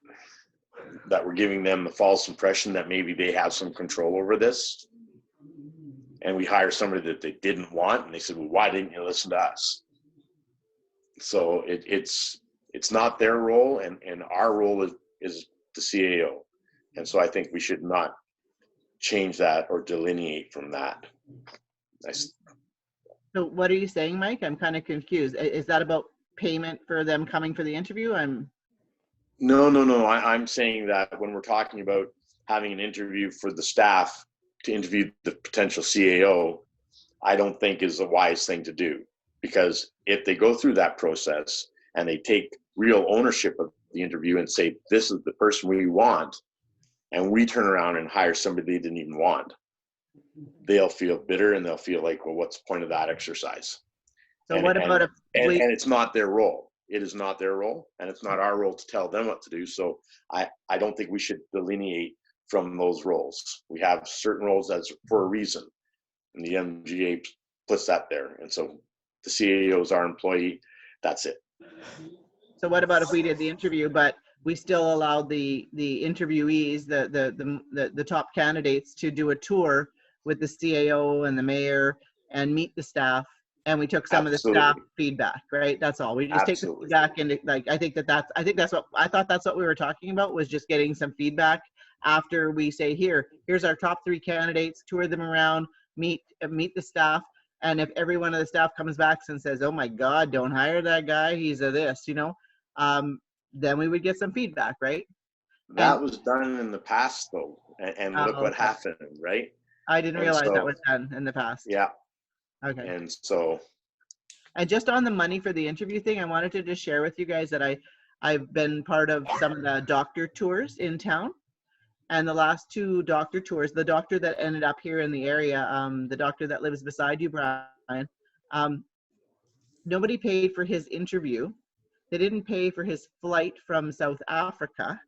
that we're giving them the false impression that maybe they have some control over this. And we hire somebody that they didn't want, and they said, well, why didn't you listen to us? So it's not their role, and our role is the CAO. And so I think we should not change that or delineate from that. So what are you saying, Mike? I'm kind of confused. Is that about payment for them coming for the interview? No. I'm saying that when we're talking about having an interview for the staff to interview the potential CAO, I don't think is a wise thing to do. Because if they go through that process and they take real ownership of the interview and say, this is the person we want, and we turn around and hire somebody they didn't even want, they'll feel bitter and they'll feel like, well, what's the point of that exercise? So what about if and we, it's not their role. It is not their role, and it's not our role to tell them what to do. So I don't think we should delineate from those roles. We have certain roles as for a reason, and the MGA puts that there. And so the CAO is our employee. That's it. so what about if we did the interview, but we still allowed the interviewees, the top candidates, to do a tour with the CAO and the mayor and meet the staff, and we took some of the staff Absolutely. feedback, right? That's all. We just take the Absolutely. feedback, and I think that's what we were talking about, was just getting some feedback after we say, here's our top 3 candidates, tour them around, meet the staff. And if every one of the staff comes back and says, oh my God, don't hire that guy, he's a this, then we would get some feedback, right? That was done in the past, though, and look what okay. happened, right? I didn't And realize that so- was done in the past. Yeah, Okay. and so And just on the money for the interview thing, I wanted to just share with you guys that I've been part of some of the doctor tours in town. And the last 2 doctor tours, the doctor that ended up here in the area, the doctor that lives beside you, Brian, Nobody paid for his interview. They didn't pay for his flight from South Africa.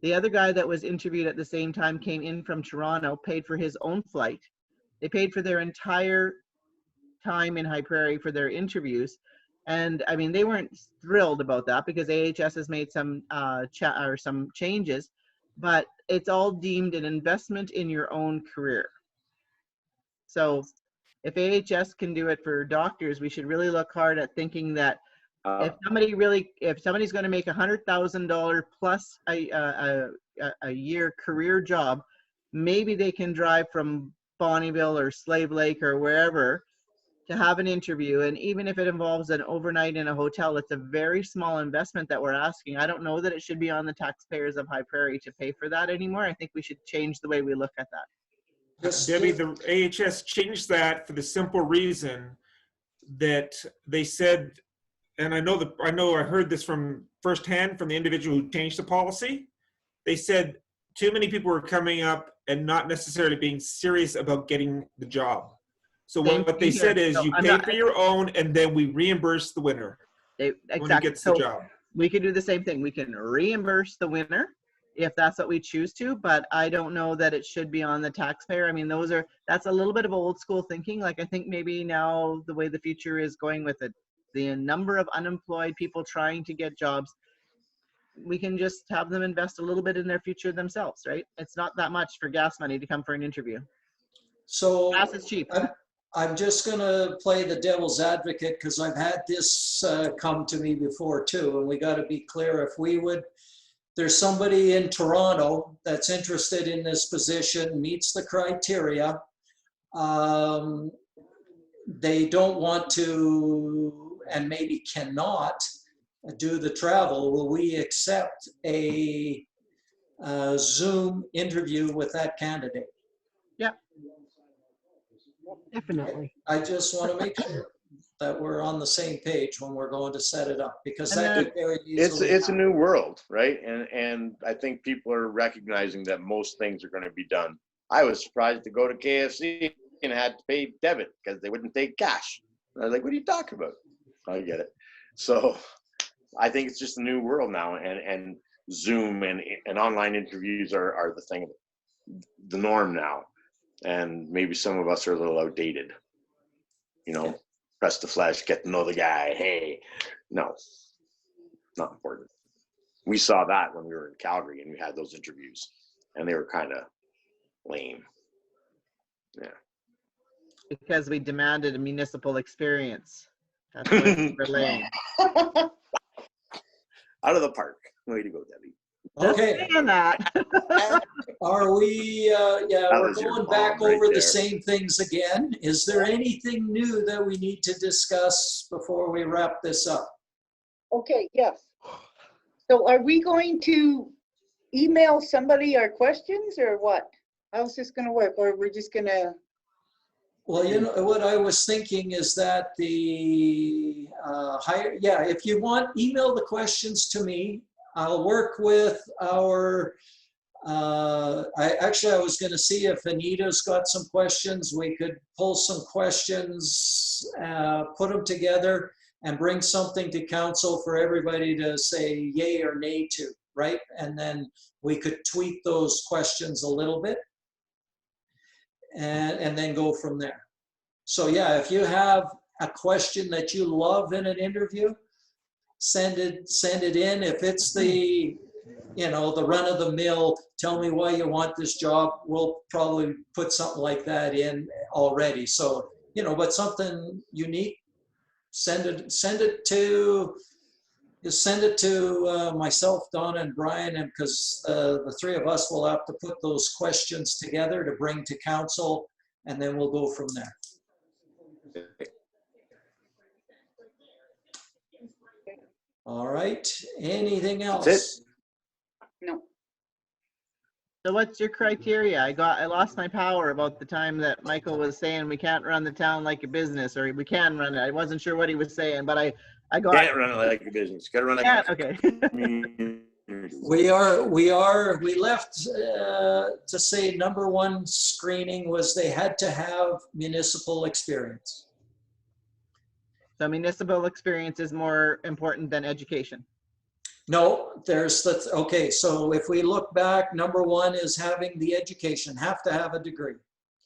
The other guy that was interviewed at the same time came in from Toronto, paid for his own flight. They paid for their entire time in High Prairie for their interviews. And I mean, they weren't thrilled about that because AHS has made some some changes, but it's all deemed an investment in your own career. So if AHS can do it for doctors, we should really look hard at thinking that if somebody's going to make $100,000 plus a year career job, maybe they can drive from Bonnyville or Slave Lake or wherever to have an interview. And even if it involves an overnight in a hotel, it's a very small investment that we're asking. I don't know that it should be on the taxpayers of High Prairie to pay for that anymore. I think we should change the way we look at that. Debbie, the AHS changed that for the simple reason that they said, and I heard this from firsthand from the individual who changed the policy. They said too many people were coming up and not necessarily being serious about getting the job. So what they said is you pay for your own and then we reimburse the winner when he gets the job. We could do the same thing. We can reimburse the winner if that's what we choose to, but I don't know that it should be on the taxpayer. I mean, that's a little bit of old school thinking. Like, I think maybe now the way the future is going with it, the number of unemployed people trying to get jobs, we can just have them invest a little bit in their future themselves, right? It's not that much for gas money to come for an interview. So Gas is cheap. I'm just going to play the devil's advocate because I've had this come to me before too, and we got to be clear. There's somebody in Toronto that's interested in this position, meets the criteria. They don't want to, and maybe cannot, do the travel. Will we accept a Zoom interview with that candidate? Yeah. Definitely. I just want to make sure that we're on the same page when we're going to set it up, because that could very easily It's a new world, right? And I think people are recognizing that most things are going to be done. I was surprised to go to KFC and had to pay debit because they wouldn't take cash. And I was like, what are you talking about? I get it. So I think it's just a new world now, and Zoom and online interviews are the thing, the norm now. And maybe some of us are a little outdated, press the flesh, get to know the guy. Hey, no, not important. We saw that when we were in Calgary and we had those interviews and they were kind of lame. Yeah. Because we demanded a municipal experience. That's what we're lame. Out of the park. Way to go, Debbie. Okay. Are we, we're going back over the same things again. Is there anything new that we need to discuss before we wrap this up? Okay, yes. So are we going to email somebody our questions or what? How's this gonna work? Or we're just gonna? Well, what I was thinking is that the if you want, email the questions to me. I'll work with our, I was going to see if Anita's got some questions. We could pull some questions, put them together and bring something to council for everybody to say yay or nay to, right? And then we could tweak those questions a little bit and then go from there. So yeah, if you have a question that you love in an interview, send it in. If it's the run of the mill, tell me why you want this job, we'll probably put something like that in already. So, but something unique, send it to myself, Donna, and Brian, and because the three of us will have to put those questions together to bring to council, and then we'll go from there. All right. Anything else? That's it. No. So what's your criteria? I lost my power about the time that Michael was saying we can't run the town like a business, or we can run it. I wasn't sure what he was saying, but I got. Can't run it like a business. Got to run like okay. We left to say number one screening was they had to have municipal experience. So municipal experience is more important than education. No, there's the, okay, so if we look back, number one is having the education, have to have a degree.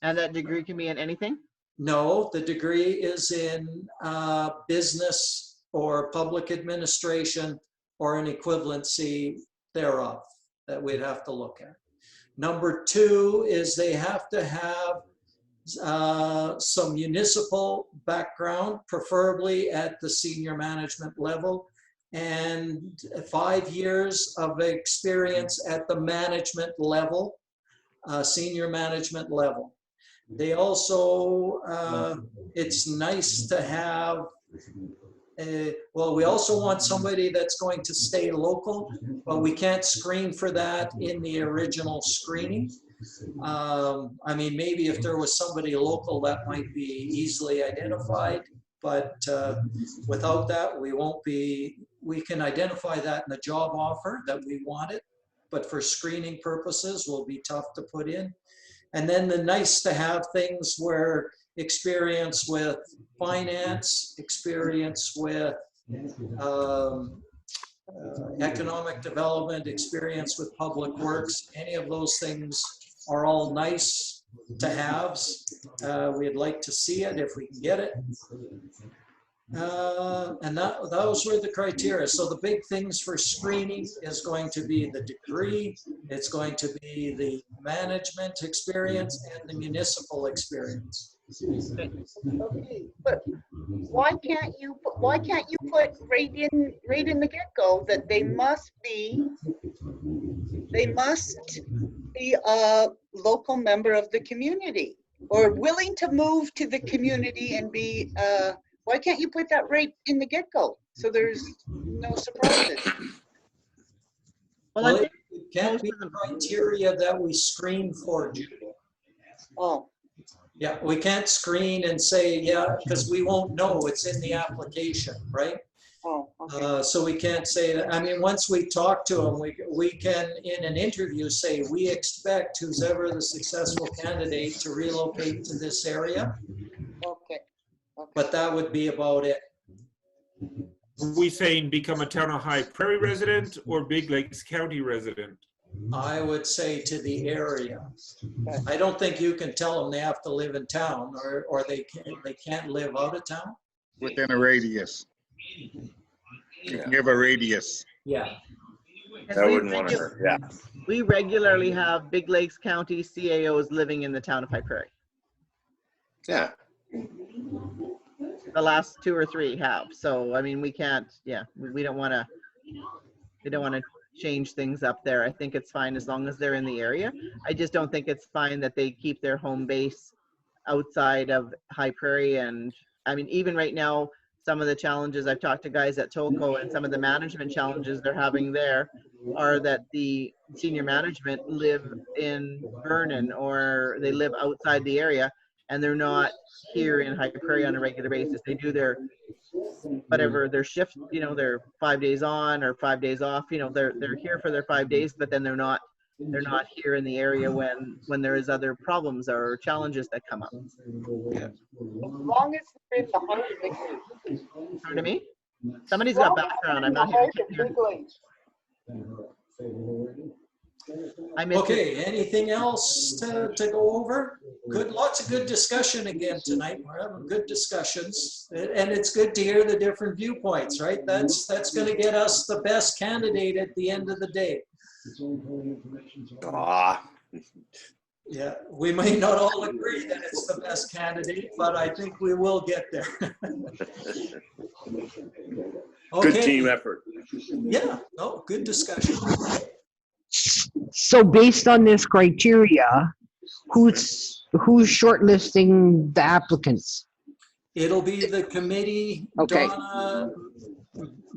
And that degree can be in anything? No, the degree is in business or public administration or an equivalency thereof that we'd have to look at. Number two is they have to have some municipal background, preferably at the senior management level, and 5 years of experience at the management level, senior management level. They also, it's nice to have, well, we also want somebody that's going to stay local, but we can't screen for that in the original screening. I mean, maybe if there was somebody local that might be easily identified, but without that, we won't be, we can identify that in the job offer that we want it, but for screening purposes will be tough to put in. And then the nice to have things where experience with finance, experience with economic development, experience with public works, any of those things are all nice to haves. We'd like to see it if we can get it. And those were the criteria. So the big things for screening is going to be the degree, it's going to be the management experience and the municipal experience. Okay, but why can't you put right in the get-go that they must be a local member of the community or willing to move to the community and be why can't you put that right in the get-go so there's no surprises? Well, it can't be the criteria that we screen for, Judy. Oh, Yeah, we can't screen and say, yeah, because we won't know, it's in the application, right? oh, okay. So we can't say that. I mean, once we talk to them, we can, in an interview, say, we expect who's ever the successful candidate to relocate to this area, Okay. but that would be about it. Are we saying become a Town of High Prairie resident or Big Lakes County resident? I would say to the area. I don't think you can tell them they have to live in town or they can't live out of town. Within a radius. You can give a radius. Yeah. That wouldn't want to hurt, yeah. We regularly have Big Lakes County CAOs living in the Town of High Prairie. Yeah. The last 2 or 3 have. So, I mean, we can't, yeah, we don't want to change things up there. I think it's fine as long as they're in the area. I just don't think it's fine that they keep their home base outside of High Prairie. And I mean, even right now, some of the challenges I've talked to guys at Tolko and some of the management challenges they're having there are that the senior management live in Vernon or they live outside the area and they're not here in High Prairie on a regular basis. They do their whatever their shift, you know, they're 5 days on or 5 days off, you know, they're here for their 5 days, but then they're not here in the area when there is other problems or challenges that come up. As long as they're in the heart of the group. Pardon me? Somebody's got background. I'm not hearing. I missed Okay, anything else to go over? Good, lots of good discussion again tonight. We're having good discussions. And it's good to hear the different viewpoints, right? That's going to get us the best candidate at the end of the day. Ah, Yeah, we may not all agree that it's the best candidate, but I think we will get there. good Okay. team effort. Yeah, no, good discussion. So based on this criteria, who's shortlisting the applicants? It'll be the committee, Okay. Donna,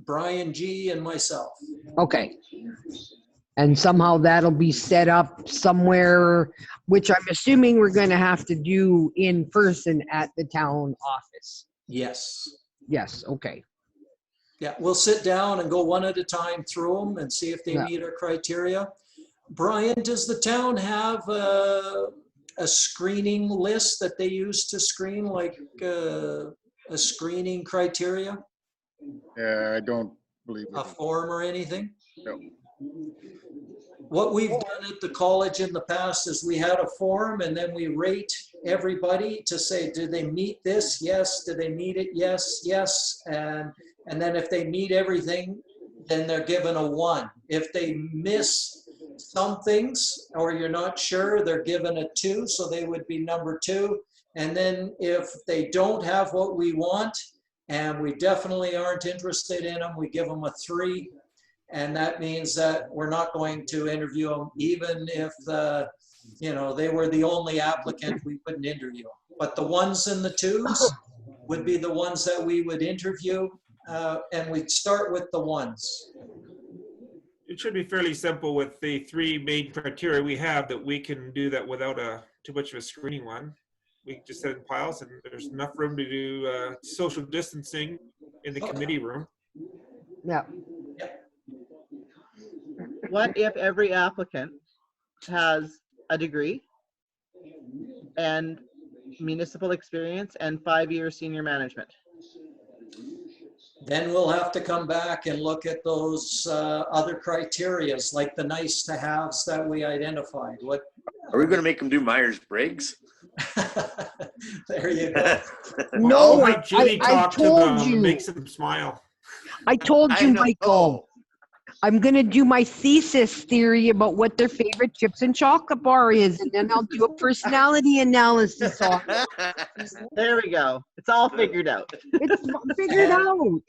Brian G, and myself. Okay. And somehow that'll be set up somewhere, which I'm assuming we're going to have to do in person at the town office. Yes. Yes, okay. Yeah, we'll sit down and go one at a time through them and see if they Yeah. meet our criteria. Brian, does the town have a screening list that they use to screen, like a a screening criteria, I don't believe a it. form or anything? No. What we've done at the college in the past is we had a form and then we rate everybody to say, do they meet this? Yes. Do they meet it? Yes, yes. And then if they meet everything, then they're given a 1. If they miss some things or you're not sure, they're given a 2. So they would be number 2. And then if they don't have what we want and we definitely aren't interested in them, we give them a 3. And that means that we're not going to interview them, even if they were the only applicant, we wouldn't interview them. But the 1s and the 2s would be the ones that we would interview, and we'd start with the 1s. It should be fairly simple with the 3 main criteria we have, that we can do that without too much of a screening one. We can just set it in piles, and there's enough room to do social distancing in the committee room. Yeah. What if every applicant has a degree and municipal experience and 5-year senior management? Then we'll have to come back and look at those other criterias, like the nice to haves that we identified. What Are we going to make them do Myers-Briggs? there you go. No, I'll have Judy I talk to told them you. and makes them smile. I told I you, know. Michael. I'm going to do my thesis theory about what their favorite chips and chocolate bar is, and then I'll do a personality analysis on it. There we go. It's all figured out. It's figured out.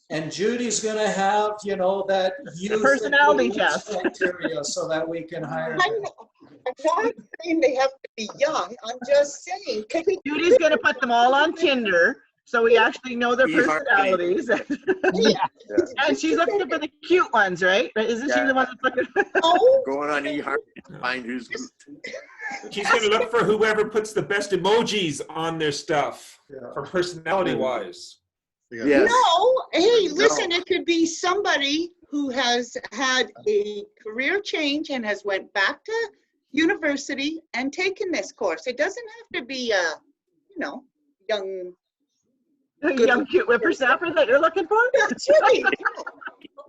And Judy's gonna have, that youth personality and test. criteria so that we can hire I'm them. not saying they have to be young. I'm just saying, can we Judy's going to put them all on Tinder, so we actually know their personalities. Yeah. And she's looking for the cute ones, right? Isn't she the one that's looking? Oh, Going on eHeart to find who's good. She's going to look for whoever puts the best emojis on their stuff, Yeah. for personality-wise. Yes. no. Hey, listen, it could be somebody who has had a career change and has went back to university and taken this course. It doesn't have to be a, young. Young cute whippersnapper that you're looking for? That's right.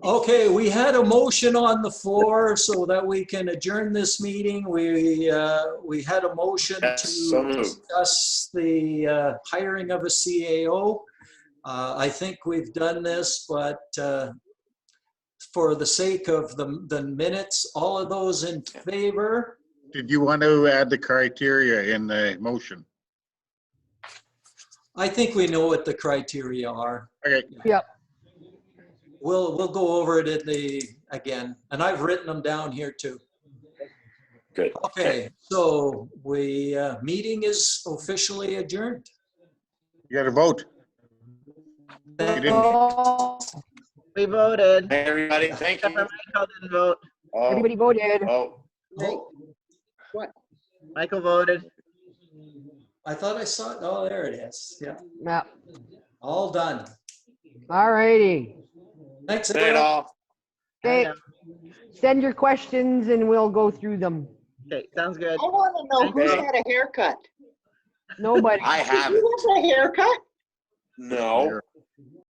Okay, we had a motion on the floor so that we can adjourn this meeting. We had a motion Yes, so to moved. discuss the hiring of a CAO. I think we've done this, but for the sake of the minutes, all of those in favor? Did you want to add the criteria in the motion? I think we know what the criteria are. Okay. Yep. We'll go over it again, and I've written them down here too. Good. Okay, so meeting is officially adjourned. You got to vote. You didn't. Oh, We voted. Hey, everybody, thank you. Michael didn't vote. Oh, everybody voted. oh, What? Michael voted. I thought I saw it. Oh, there it is. Yeah, Yeah. all done. All righty. Thanks, say it everyone. all. Okay. Send your questions and we'll go through them. Okay, sounds good. I want to know who's Okay. had a haircut. Nobody. I Did haven't. you have a haircut? No.